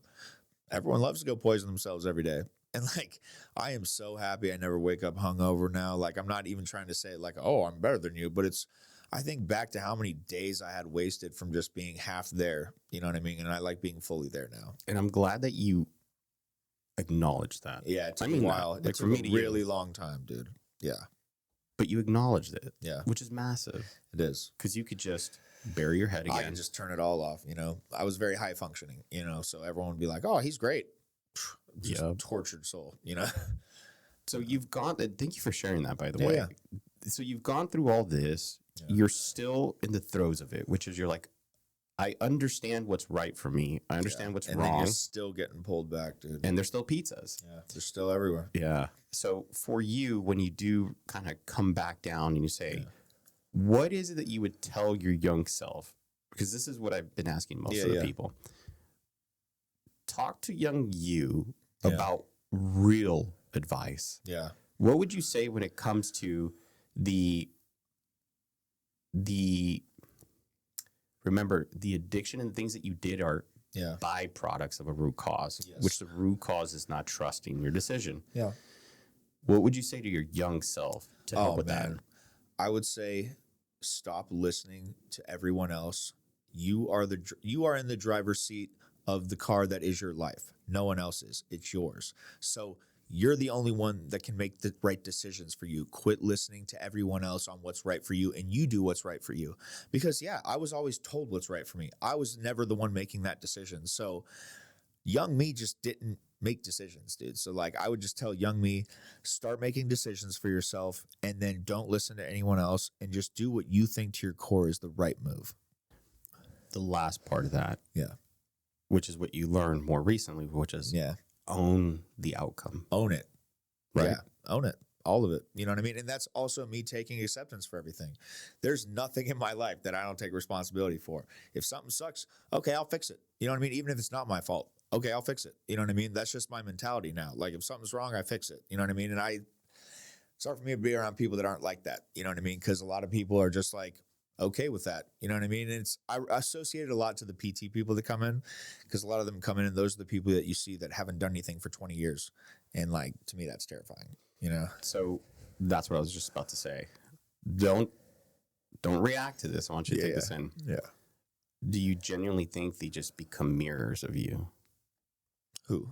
loves to go poison themselves every day. And like, I am so happy I never wake up hungover now. Like, I'm not even trying to say like, oh, I'm better than you, but I think back to how many days I had wasted from just being half there. You know what I mean? And I like being fully there now. and I'm glad that you acknowledge that. Yeah, it took I mean a while. that. Like It for took me a to you. really long time, dude. Yeah, But you acknowledged it. Yeah. Which is massive it is. because you could just bury your head I again. can just turn it all off. You know, I was very high functioning, you know, so everyone would be like, oh, he's great. Just tortured soul, you know? So you've gone, thank you for sharing that, by the Yeah, way. yeah. So you've gone through all this. You're still in the throes of it, which is you're like, I understand what's right for me. I understand what's And then wrong. you're still getting pulled back, dude. And there's still pizzas. Yeah, they're still everywhere. Yeah. So for you, when you do kind of come back down and you say, what is it that you would tell your young self? Because this is what I've been asking most of the people. Talk to young you about real advice. Yeah. What would you say when it comes to the remember the addiction and things that you did are byproducts of a root cause, which the root cause is not trusting your decision. Yeah. What would you say to your young self to help with that? I would say stop listening to everyone else. You are in the driver's seat of the car that is your life. No one else is. It's yours. So you're the only one that can make the right decisions for you. Quit listening to everyone else on what's right for you, and you do what's right for you. Because I was always told what's right for me. I was never the one making that decision. So young me just didn't make decisions, dude. So like I would just tell young me, start making decisions for yourself, and then don't listen to anyone else, and just do what you think to your core is the right move. The last part of that, which is what you learned more recently, which is own the outcome. Own it. Right. Yeah, own it. all of it. You know what I mean? And that's also me taking acceptance for everything. There's nothing in my life that I don't take responsibility for. If something sucks, okay, I'll fix it. You know what I mean? Even if it's not my fault, okay, I'll fix it. You know what I mean? That's just my mentality now. Like if something's wrong, I fix it. You know what I mean? And it's hard for me to be around people that aren't like that. You know what I mean? Because a lot of people are just like okay with that. You know what I mean? And I associate it a lot to the PT people that come in, because a lot of them come in and those are the people that you see that haven't done anything for 20 years. And like, to me, that's terrifying, you know? So that's what I was just about to say. Don't react to this. I want you to take this in. Yeah. Do you genuinely think they just become mirrors of you? Who?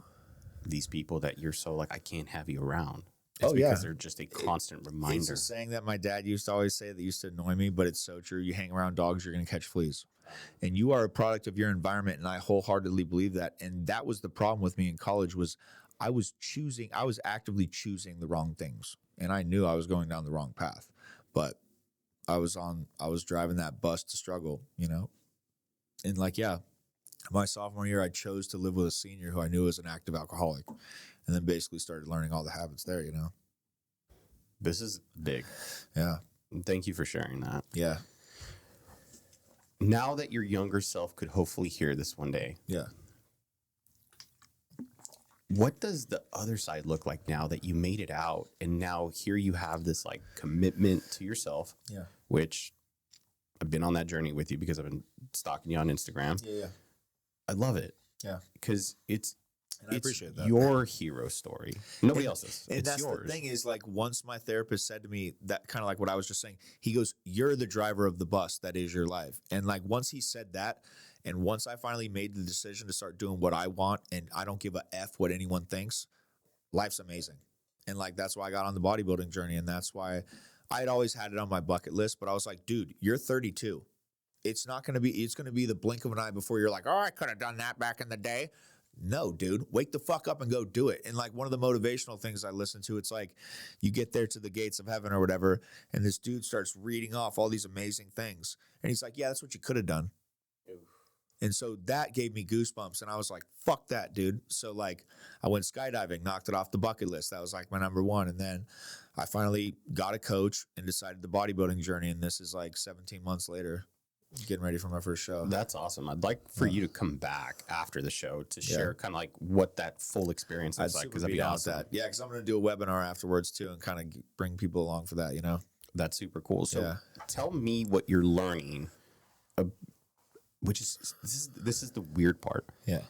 These people that you're so like, I can't have you around. It's because they're just a constant reminder. It's a saying that my dad used to always say that used to annoy me, but it's so true. You hang around dogs, you're going to catch fleas. And you are a product of your environment, and I wholeheartedly believe that. And that was the problem with me in college was I was actively choosing the wrong things. And I knew I was going down the wrong path. But I was driving that bus to struggle, you know? And like, yeah, my sophomore year, I chose to live with a senior who I knew was an active alcoholic. And then basically started learning all the habits there, you know? This is big. Yeah. Thank you for sharing that. Yeah. Now that your younger self could hopefully hear this one day, Yeah. what does the other side look like now that you made it out? And now here you have this like commitment to yourself, which I've been on that journey with you because I've been stalking you on Instagram. Yeah. I love it. Yeah. Because I appreciate that. Your hero story. Nobody else's. And that's yours. the thing is, like, once my therapist said to me that kind of like what I was just saying, he goes, you're the driver of the bus that is your life. And like once he said that, and once I finally made the decision to start doing what I want and I don't give a F what anyone thinks, life's amazing. And like that's why I got on the bodybuilding journey. And that's why I had always had it on my bucket list. But I was like, dude, you're 32. It's going to be the blink of an eye before you're like, oh, I could have done that back in the day. No, dude, wake the fuck up and go do it. And like one of the motivational things I listen to, it's like you get there to the gates of heaven or whatever, and this dude starts reading off all these amazing things. And he's like, yeah, that's what you could have done. Oof. And so that gave me goosebumps. And I was like, fuck that, dude. So like I went skydiving, knocked it off the bucket list. That was like my number one. And then I finally got a coach and decided the bodybuilding journey. And this is like 17 months later. Getting ready for my first show. That's awesome. I'd like for you to come back after the show to share kind of like what that full experience was like. Because that'd be awesome. That. Yeah, because I'm going to do a webinar afterwards too and kind of bring people along for that, you know? That's super cool. So tell me what you're learning, which is this is the weird part. Yeah.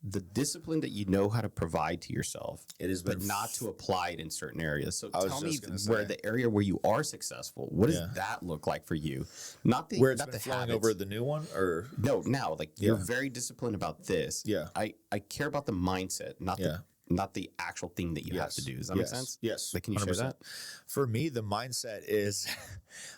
The discipline that you know how to provide to yourself, but not to apply it in certain areas. So tell me where the area where you are successful, what does that look like for you? Not the where it's not been the flying habits. over the new one, or no, now like you're very disciplined about this. Yeah, I care about the mindset, not the actual thing that you have to do. Does that make sense? Yes. Like, can you 100%. Share that? For me, the mindset is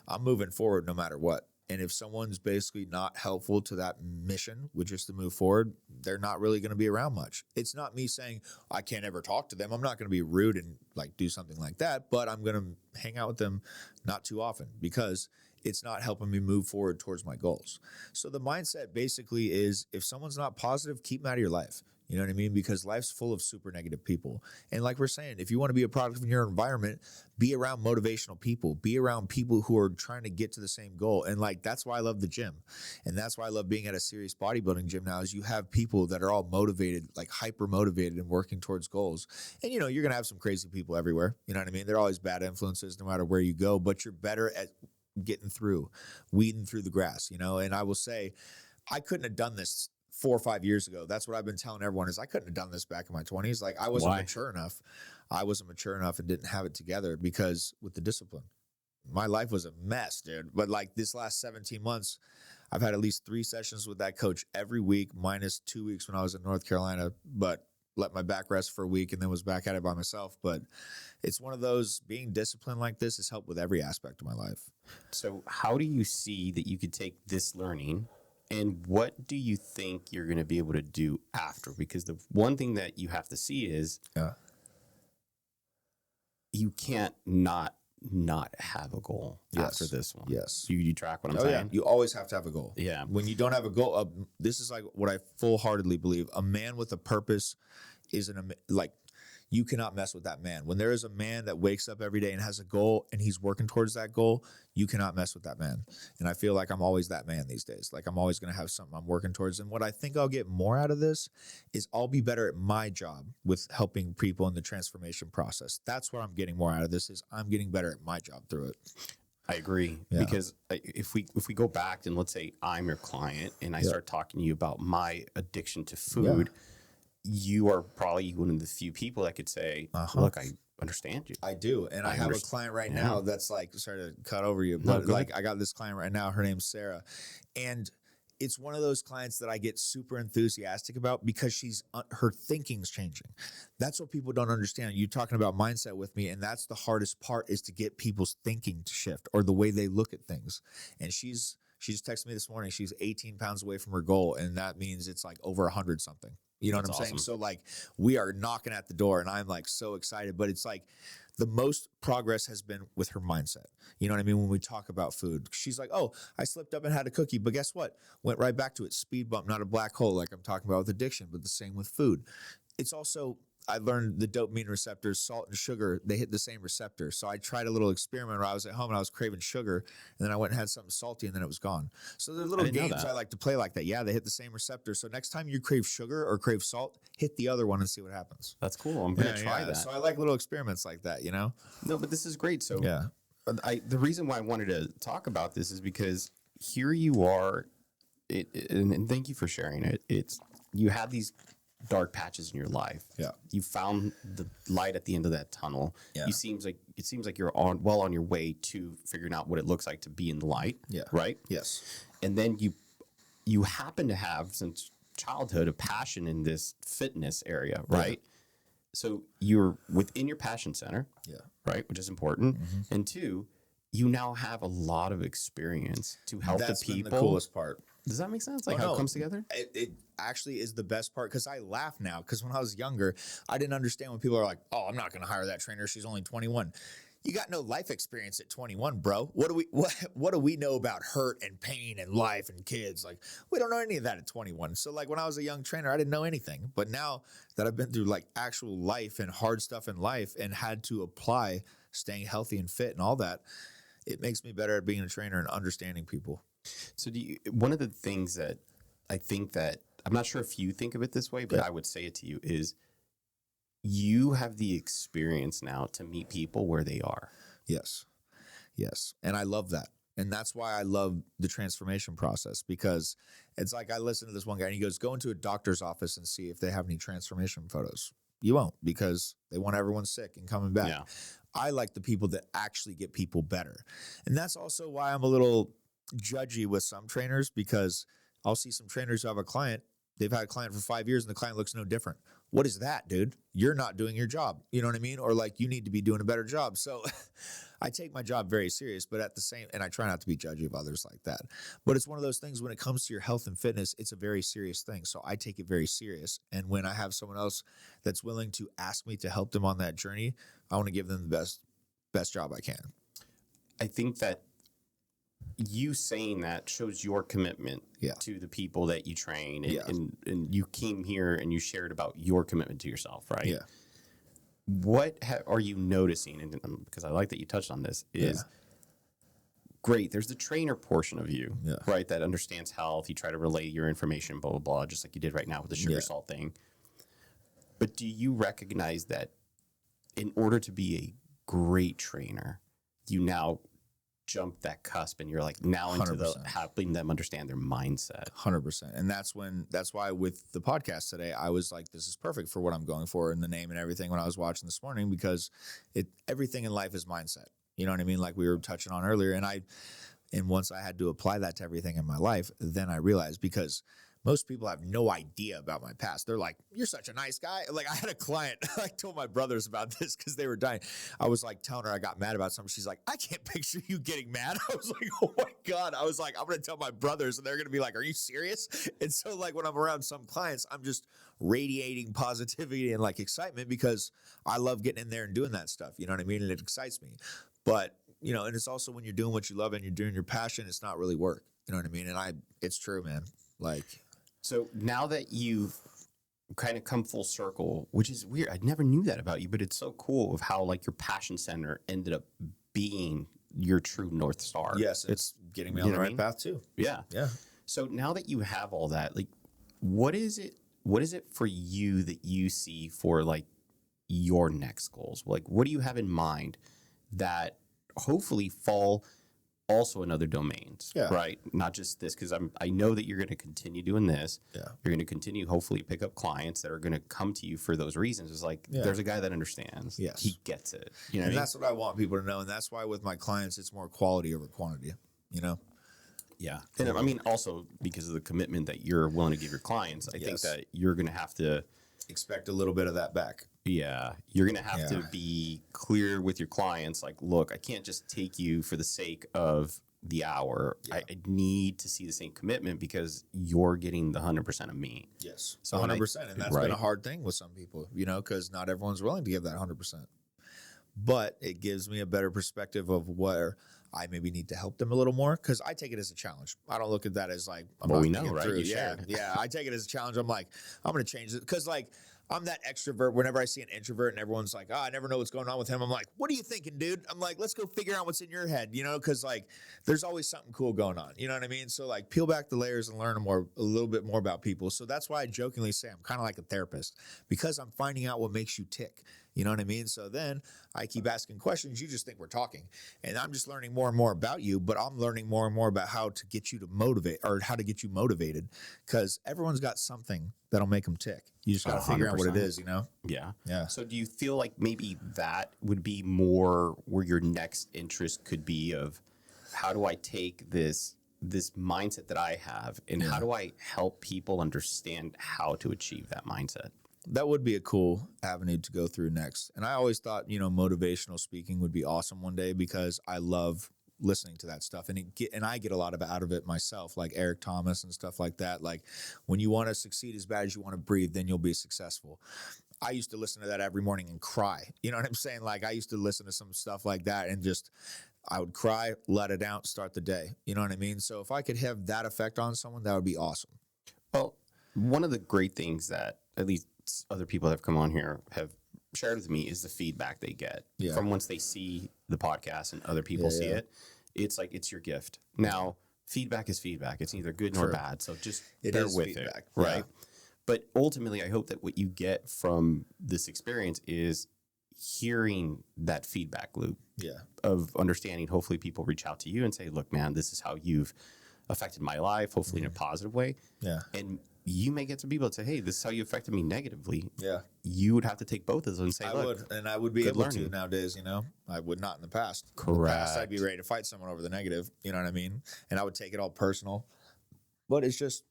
I'm moving forward no matter what. And if someone's basically not helpful to that mission, which is to move forward, they're not really going to be around much. It's not me saying I can't ever talk to them. I'm not going to be rude and like do something like that, but I'm going to hang out with them not too often because it's not helping me move forward towards my goals. So the mindset basically is if someone's not positive, keep them out of your life. You know what I mean? Because life's full of super negative people. And like we're saying, if you want to be a product of your environment, be around motivational people. Be around people who are trying to get to the same goal. And like, that's why I love the gym. And that's why I love being at a serious bodybuilding gym now is you have people that are all motivated, like hyper motivated and working towards goals. And, you know, you're going to have some crazy people everywhere. You know what I mean? They're always bad influences no matter where you go, but you're better at getting through, weeding through the grass, you know? And I will say, I couldn't have done this 4 or 5 years ago. That's what I've been telling everyone is I couldn't have done this back in my 20s. Like I wasn't mature enough. I wasn't mature enough and didn't have it together because with the discipline, my life was a mess, dude. But like this last 17 months, I've had at least 3 sessions with that coach every week, minus 2 weeks when I was in North Carolina, but let my back rest for a week and then was back at it by myself. But it's one of those being disciplined like this has helped with every aspect of my life. So how do you see that you could take this learning and what do you think you're going to be able to do after? Because the one thing that you have to see is you can't not have a goal after this one. Yes. You track what I'm saying? Yeah. You always have to have a goal. Yeah. When you don't have a goal, this is like what I full-heartedly believe. A man with a purpose isn't like you cannot mess with that man. When there is a man that wakes up every day and has a goal and he's working towards that goal, you cannot mess with that man. And I feel like I'm always that man these days. Like I'm always going to have something I'm working towards. And what I think I'll get more out of this is I'll be better at my job with helping people in the transformation process. That's what I'm getting more out of this is I'm getting better at my job through it. I agree, because if we go back and let's say I'm your client and I start talking to you about my addiction to food, you are probably one of the few people that could say, look, I understand you. I do. And I have a client right now that's like, sorry to cut over you, but like I got this client right now. Her name's Sarah. And it's one of those clients that I get super enthusiastic about because her thinking's changing. That's what people don't understand. You're talking about mindset with me, and that's the hardest part is to get people's thinking to shift or the way they look at things. And she just texted me this morning. She's 18 pounds away from her goal, and that means it's like over 100 something. You know what I'm saying? So like we are knocking at the door and I'm like so excited, but it's like the most progress has been with her mindset. You know what I mean? When we talk about food, she's like, oh, I slipped up and had a cookie, but guess what? Went right back to it. Speed bump, not a black hole. Like I'm talking about with addiction, but the same with food. It's also, I learned the dopamine receptors, salt and sugar, they hit the same receptor. So I tried a little experiment where I was at home and I was craving sugar and then I went and had something salty and then it was gone. So there are little games I like to play like that. Yeah, they hit the same receptor. So next time you crave sugar or crave salt, hit the other one and see what happens. That's cool. I'm going to try that. So I like little experiments like that, you know? No, but this is great. So the reason why I wanted to talk about this is because here you are, and thank you for sharing it. You have these dark patches in your life. Yeah. You found the light at the end of that tunnel. Yeah. It seems like you're on your way to figuring out what it looks like to be in the light. Yeah. Right? Yes. And then you happen to have since childhood a passion in this fitness area, right? Yeah. So you're within your passion center. Yeah. Right, which is important. Mm-hmm. And two, you now have a lot of experience to help the people. That's the coolest part. Does that make sense? Like how it comes together? It actually is the best part because I laugh now because when I was younger, I didn't understand when people are like, oh, I'm not going to hire that trainer. She's only 21. You got no life experience at 21, bro. What do we know about hurt and pain and life and kids? Like we don't know any of that at 21. So like when I was a young trainer, I didn't know anything. But now that I've been through like actual life and hard stuff in life and had to apply staying healthy and fit and all that, it makes me better at being a trainer and understanding people. So one of the things that I think that I'm not sure if you think of it this way, but I would say it to you is you have the experience now to meet people where they are. Yes. Yes. And I love that. And that's why I love the transformation process because it's like I listen to this one guy and he goes, go into a doctor's office and see if they have any transformation photos. You won't because they want everyone sick and coming back. Yeah. I like the people that actually get people better. And that's also why I'm a little judgy with some trainers because I'll see some trainers who have a client. They've had a client for 5 years and the client looks no different. What is that, dude? You're not doing your job. You know what I mean? Or like you need to be doing a better job. So I take my job very serious, but at the same, and I try not to be judgy of others like that. But it's one of those things when it comes to your health and fitness, it's a very serious thing. So I take it very serious. And when I have someone else that's willing to ask me to help them on that journey, I want to give them the best job I can. I think that you saying that shows your commitment to the people that you train and you came here and you shared about your commitment to yourself, right? Yeah. What are you noticing? And because I like that you touched on this is great. There's the trainer portion of you, right? That understands health. You try to relay your information, blah, blah, blah, just like you did right now with the sugar salt thing. But do you recognize that in order to be a great trainer, you now jump that cusp and you're like now into 100%. Helping them understand their mindset. 100%. And that's why with the podcast today, I was like, this is perfect for what I'm going for in the name and everything when I was watching this morning, because everything in life is mindset. You know what I mean? Like we were touching on earlier. And once I had to apply that to everything in my life, then I realized because most people have no idea about my past. They're like, you're such a nice guy. Like I had a client, I told my brothers about this because they were dying. I was like telling her I got mad about something. She's like, I can't picture you getting mad. I was like, oh my God. I was like, I'm going to tell my brothers and they're going to be like, are you serious? And so like when I'm around some clients, I'm just radiating positivity and like excitement because I love getting in there and doing that stuff. You know what I mean? And it excites me. But, you know, and it's also when you're doing what you love and you're doing your passion, it's not really work. You know what I mean? And it's true, man. Like, so now that you've kind of come full circle, which is weird. I never knew that about you, but it's so cool of how like your passion center ended up being your true North Star. Yes, it's getting me on the right path too. Yeah. Yeah. So now that you have all that, like, what is it for you that you see for like your next goals? Like, what do you have in mind that hopefully fall also in other domains, right? Not just this, because I know that you're going to continue doing this. Yeah. You're going to continue, hopefully, pick up clients that are going to come to you for those reasons. It's like, there's a guy that understands. Yes. He gets it. You know and that's what I want people to know. And that's why with my clients, it's more quality over quantity, you know? Yeah. And I mean, also because of the commitment that you're willing to give your clients, I think that you're going to have to expect a little bit of that back. Yeah. You're going to have to be clear with your clients. Like, look, I can't just take you for the sake of the hour. I need to see the same commitment because you're getting the 100% of me. Yes. So 100%. And that's been a hard thing with some people, you know, because not everyone's willing to give that 100%. But it gives me a better perspective of where I maybe need to help them a little more because I take it as a challenge. I don't look at that as like, I'm well, we know, right? You shared. Yeah. I take it as a challenge. I'm like, I'm going to change it because like, I'm that extrovert. Whenever I see an introvert and everyone's like, oh, I never know what's going on with him. I'm like, what are you thinking, dude? I'm like, let's go figure out what's in your head, you know? Because like, there's always something cool going on. You know what I mean? So like, peel back the layers and learn a little bit more about people. So that's why I jokingly say I'm kind of like a therapist because I'm finding out what makes you tick. You know what I mean? So then I keep asking questions. You just think we're talking. And I'm just learning more and more about you, but I'm learning more and more about how to get you to motivate or how to get you motivated because everyone's got something that'll make them tick. You just got to figure out what it is, you know? Yeah. Yeah. So do you feel like maybe that would be more where your next interest could be of how do I take this mindset that I have and how do I help people understand how to achieve that mindset? That would be a cool avenue to go through next. And I always thought, you know, motivational speaking would be awesome one day because I love listening to that stuff. And I get a lot out of it myself, like Eric Thomas and stuff like that. Like when you want to succeed as bad as you want to breathe, then you'll be successful. I used to listen to that every morning and cry. You know what I'm saying? Like I used to listen to some stuff like that and just, I would cry, let it out, start the day. You know what I mean? So if I could have that effect on someone, that would be awesome. Well, one of the great things that at least other people that have come on here have shared with me is the feedback they get from once they see the podcast and other people see it. It's like, it's your gift. Now, feedback is feedback. It's neither good nor bad. So just bear with feedback, it. Right. Yeah. But ultimately, I hope that what you get from this experience is hearing that feedback loop of understanding. Hopefully people reach out to you and say, look, man, this is how you've affected my life, hopefully in a positive way. Yeah. And you may get some people that say, hey, this is how you affected me negatively. Yeah. You would have to take both of those and say, look. And I would be able to nowadays, you know. I would not in the past. Correct. In the past, I'd be ready to fight someone over the negative. You know what I mean? And I would take it all personal. But it's just,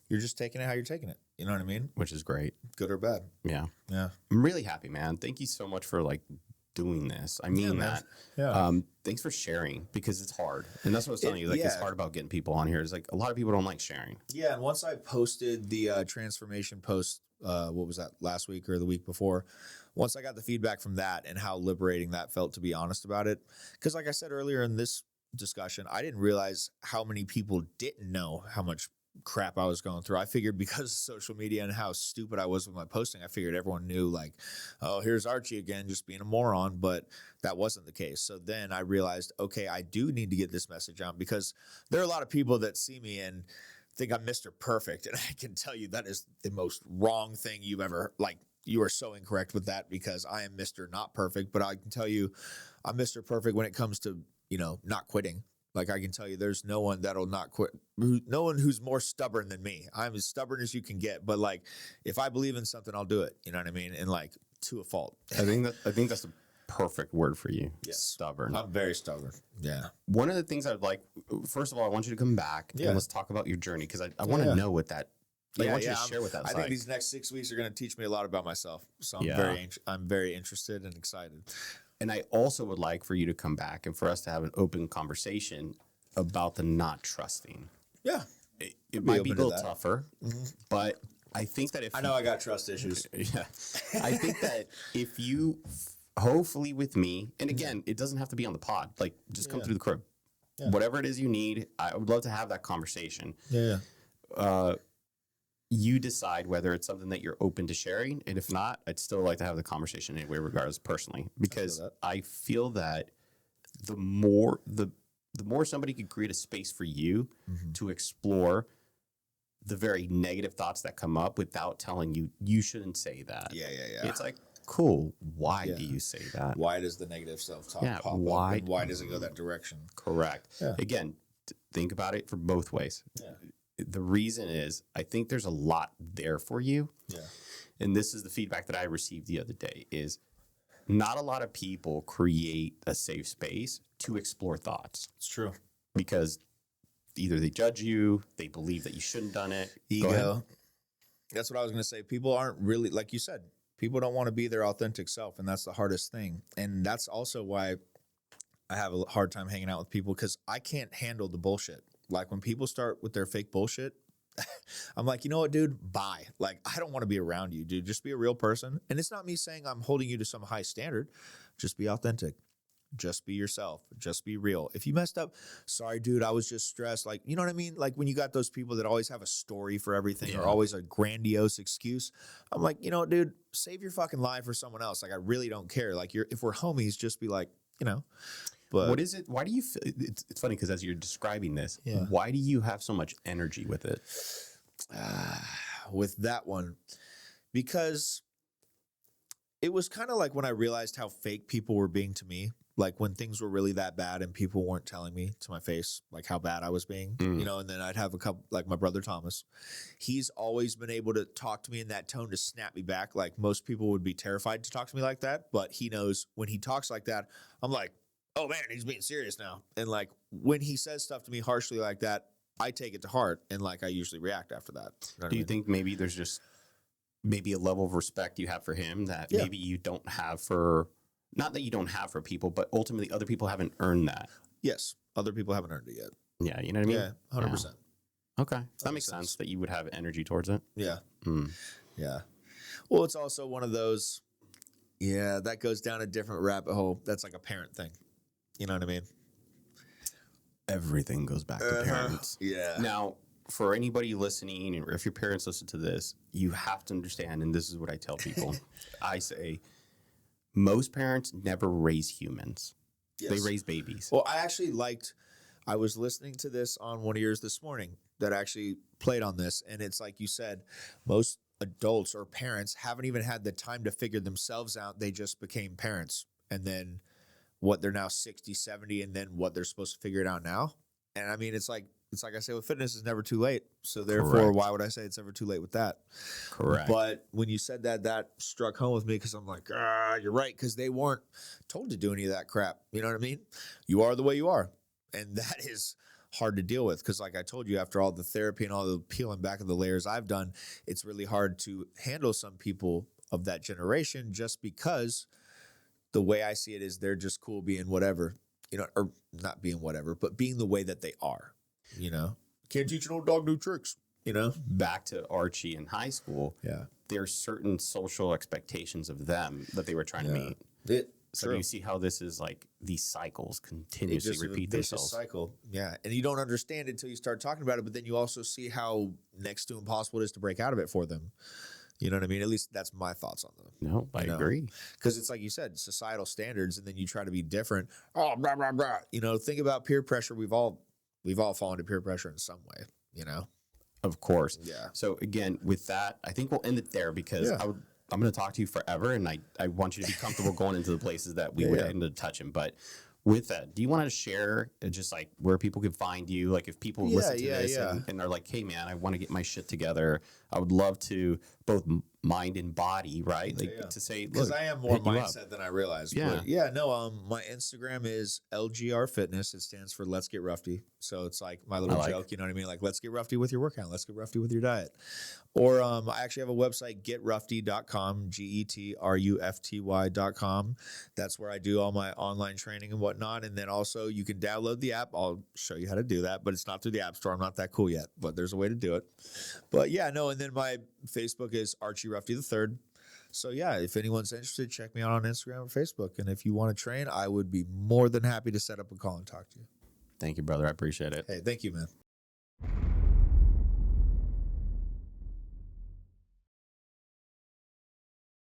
you're just taking it how you're taking it. You know what I mean? Which is great. Good or bad. Yeah. Yeah. I'm really happy, man. Thank you so much for like doing this. I mean that. Yeah. Thanks for sharing because it's hard. And that's what I was telling you. Like it's hard about getting people on here. It's like a lot of people don't like sharing. Yeah. And once I posted the transformation post, what was that, last week or the week before? Once I got the feedback from that and how liberating that felt, to be honest about it. Because like I said earlier in this discussion, I didn't realize how many people didn't know how much crap I was going through. I figured because of social media and how stupid I was with my posting, I figured everyone knew like, oh, here's Archie again, just being a moron. But that wasn't the case. So then I realized, okay, I do need to get this message out because there are a lot of people that see me and think I'm Mr. Perfect. And I can tell you that is the most wrong thing you've ever, like, you are so incorrect with that because I am Mr. Not Perfect. But I can tell you I'm Mr. Perfect when it comes to, you know, not quitting. Like I can tell you there's no one that'll not quit. No one who's more stubborn than me. I'm as stubborn as you can get. But like, if I believe in something, I'll do it. You know what I mean? And like to a fault. I think that's the perfect word for you. Yes. Stubborn. I'm very stubborn. Yeah. One of the things I'd like, first of all, I want you to come back and let's talk about your journey. Cause I want to know what that, I want you to share what that's like. I think these next 6 weeks are going to teach me a lot about myself. So I'm very interested and excited. And I also would like for you to come back and for us to have an open conversation about the not trusting. Yeah. It might be a little tougher, but I think that if I know I got trust issues. Yeah. I think that if you, hopefully with me, and again, it doesn't have to be on the pod, like just come through the crib. Yeah. Whatever it is you need, I would love to have that conversation. Yeah. you decide whether it's something that you're open to sharing. And if not, I'd still like to have the conversation anyway, regardless, personally, because I feel that the more somebody could create a space for you to explore the very negative thoughts that come up without telling you, you shouldn't say that. Yeah. It's like, cool. Why do you say that? Why does the negative self-talk pop up? Why? Why does it go that direction? Correct. Yeah. Again, think about it from both ways. Yeah. The reason is I think there's a lot there for you. Yeah. And this is the feedback that I received the other day is not a lot of people create a safe space to explore thoughts. It's true. Because either they judge you, they believe that you shouldn't have done it. Ego. That's what I was going to say. People aren't really, like you said, people don't want to be their authentic self, and that's the hardest thing. And that's also why I have a hard time hanging out with people, because I can't handle the bullshit. Like when people start with their fake bullshit, I'm like, you know what, dude? Bye. Like, I don't want to be around you, dude. Just be a real person. And it's not me saying I'm holding you to some high standard. Just be authentic. Just be yourself. Just be real. If you messed up, sorry, dude, I was just stressed. Like, you know what I mean? Like when you got those people that always have a story for everything or always a grandiose excuse. I'm like, you know, dude, save your fucking life for someone else. Like, I really don't care. Like, if we're homies, just be like, you know. But what is it? Why do you feel it's funny because as you're describing this, why do you have so much energy with it? With that one, because it was kind of like when I realized how fake people were being to me. Like when things were really that bad and people weren't telling me to my face, like how bad I was being, you know, and then I'd have a couple, like my brother Thomas, he's always been able to talk to me in that tone to snap me back. Like most people would be terrified to talk to me like that, but he knows when he talks like that, I'm like, oh man, he's being serious now. And like when he says stuff to me harshly like that, I take it to heart and like I usually react after that. You know Do you think maybe there's just maybe a level of respect you have for him that maybe you don't have for, not that you don't have for people, but ultimately other people haven't earned that? Yes. Other people haven't earned it yet. Yeah. You know what I mean? Yeah. 100%. Okay. That makes sense that you would have energy towards it. Yeah. Yeah. Well, it's also one of those, that goes down a different rabbit hole. That's like a parent thing. You know what I mean? Everything goes back to parents. Yeah. Now, for anybody listening, or if your parents listen to this, you have to understand, and this is what I tell people. I say, most parents never raise humans. They raise babies. Well, I was listening to this on one of yours this morning that actually played on this. And it's like you said, most adults or parents haven't even had the time to figure themselves out. They just became parents. And then they're now 60, 70, and then what they're supposed to figure it out now. And I mean, it's like I say with fitness, it's never too late. So therefore, why would I say it's ever too late with that? Correct. But when you said that, that struck home with me because I'm like, you're right. Because they weren't told to do any of that crap. You know what I mean? You are the way you are. And that is hard to deal with. Because like I told you, after all the therapy and all the peeling back of the layers I've done, it's really hard to handle some people of that generation just because the way I see it is they're just cool being whatever, you know, or not being whatever, but being the way that they are. You know, can't teach an old dog new tricks, you know? Back to Archie in high school. Yeah. There are certain social expectations of them that they were trying to meet. So you see how this is like these cycles continuously repeat themselves. Cycle. Yeah. And you don't understand it until you start talking about it, but then you also see how next to impossible it is to break out of it for them. You know what I mean? At least that's my thoughts on them. No, I agree. Because it's like you said, societal standards, and then you try to be different. Oh, blah, blah, blah. You know, think about peer pressure. We've all fallen to peer pressure in some way, you know? Of course. Yeah. So again, with that, I think we'll end it there because I'm going to talk to you forever, and I want you to be comfortable going into the places that we would end up touching. But with that, do you want to share just like where people can find you? Like if people listen to this and are like, hey man, I want to get my shit together. I would love to both mind and body, right? Like to say, because I am more mindset than I realized. Yeah. But my Instagram is LGR Fitness. It stands for Let's Get Roughy. So it's like my little joke, you know what I mean? Like, let's get roughy with your workout. Let's get roughy with your diet. Or I actually have a website, getrufty.com, GETRUFTY.com. That's where I do all my online training and whatnot. And then also you can download the app. I'll show you how to do that, but it's not through the App Store. I'm not that cool yet, but there's a way to do it. But and then my Facebook is Archie Ruffy III. So if anyone's interested, check me out on Instagram or Facebook. And if you want to train, I would be more than happy to set up a call and talk to you. Thank you, brother. I appreciate it. Hey, thank you, man.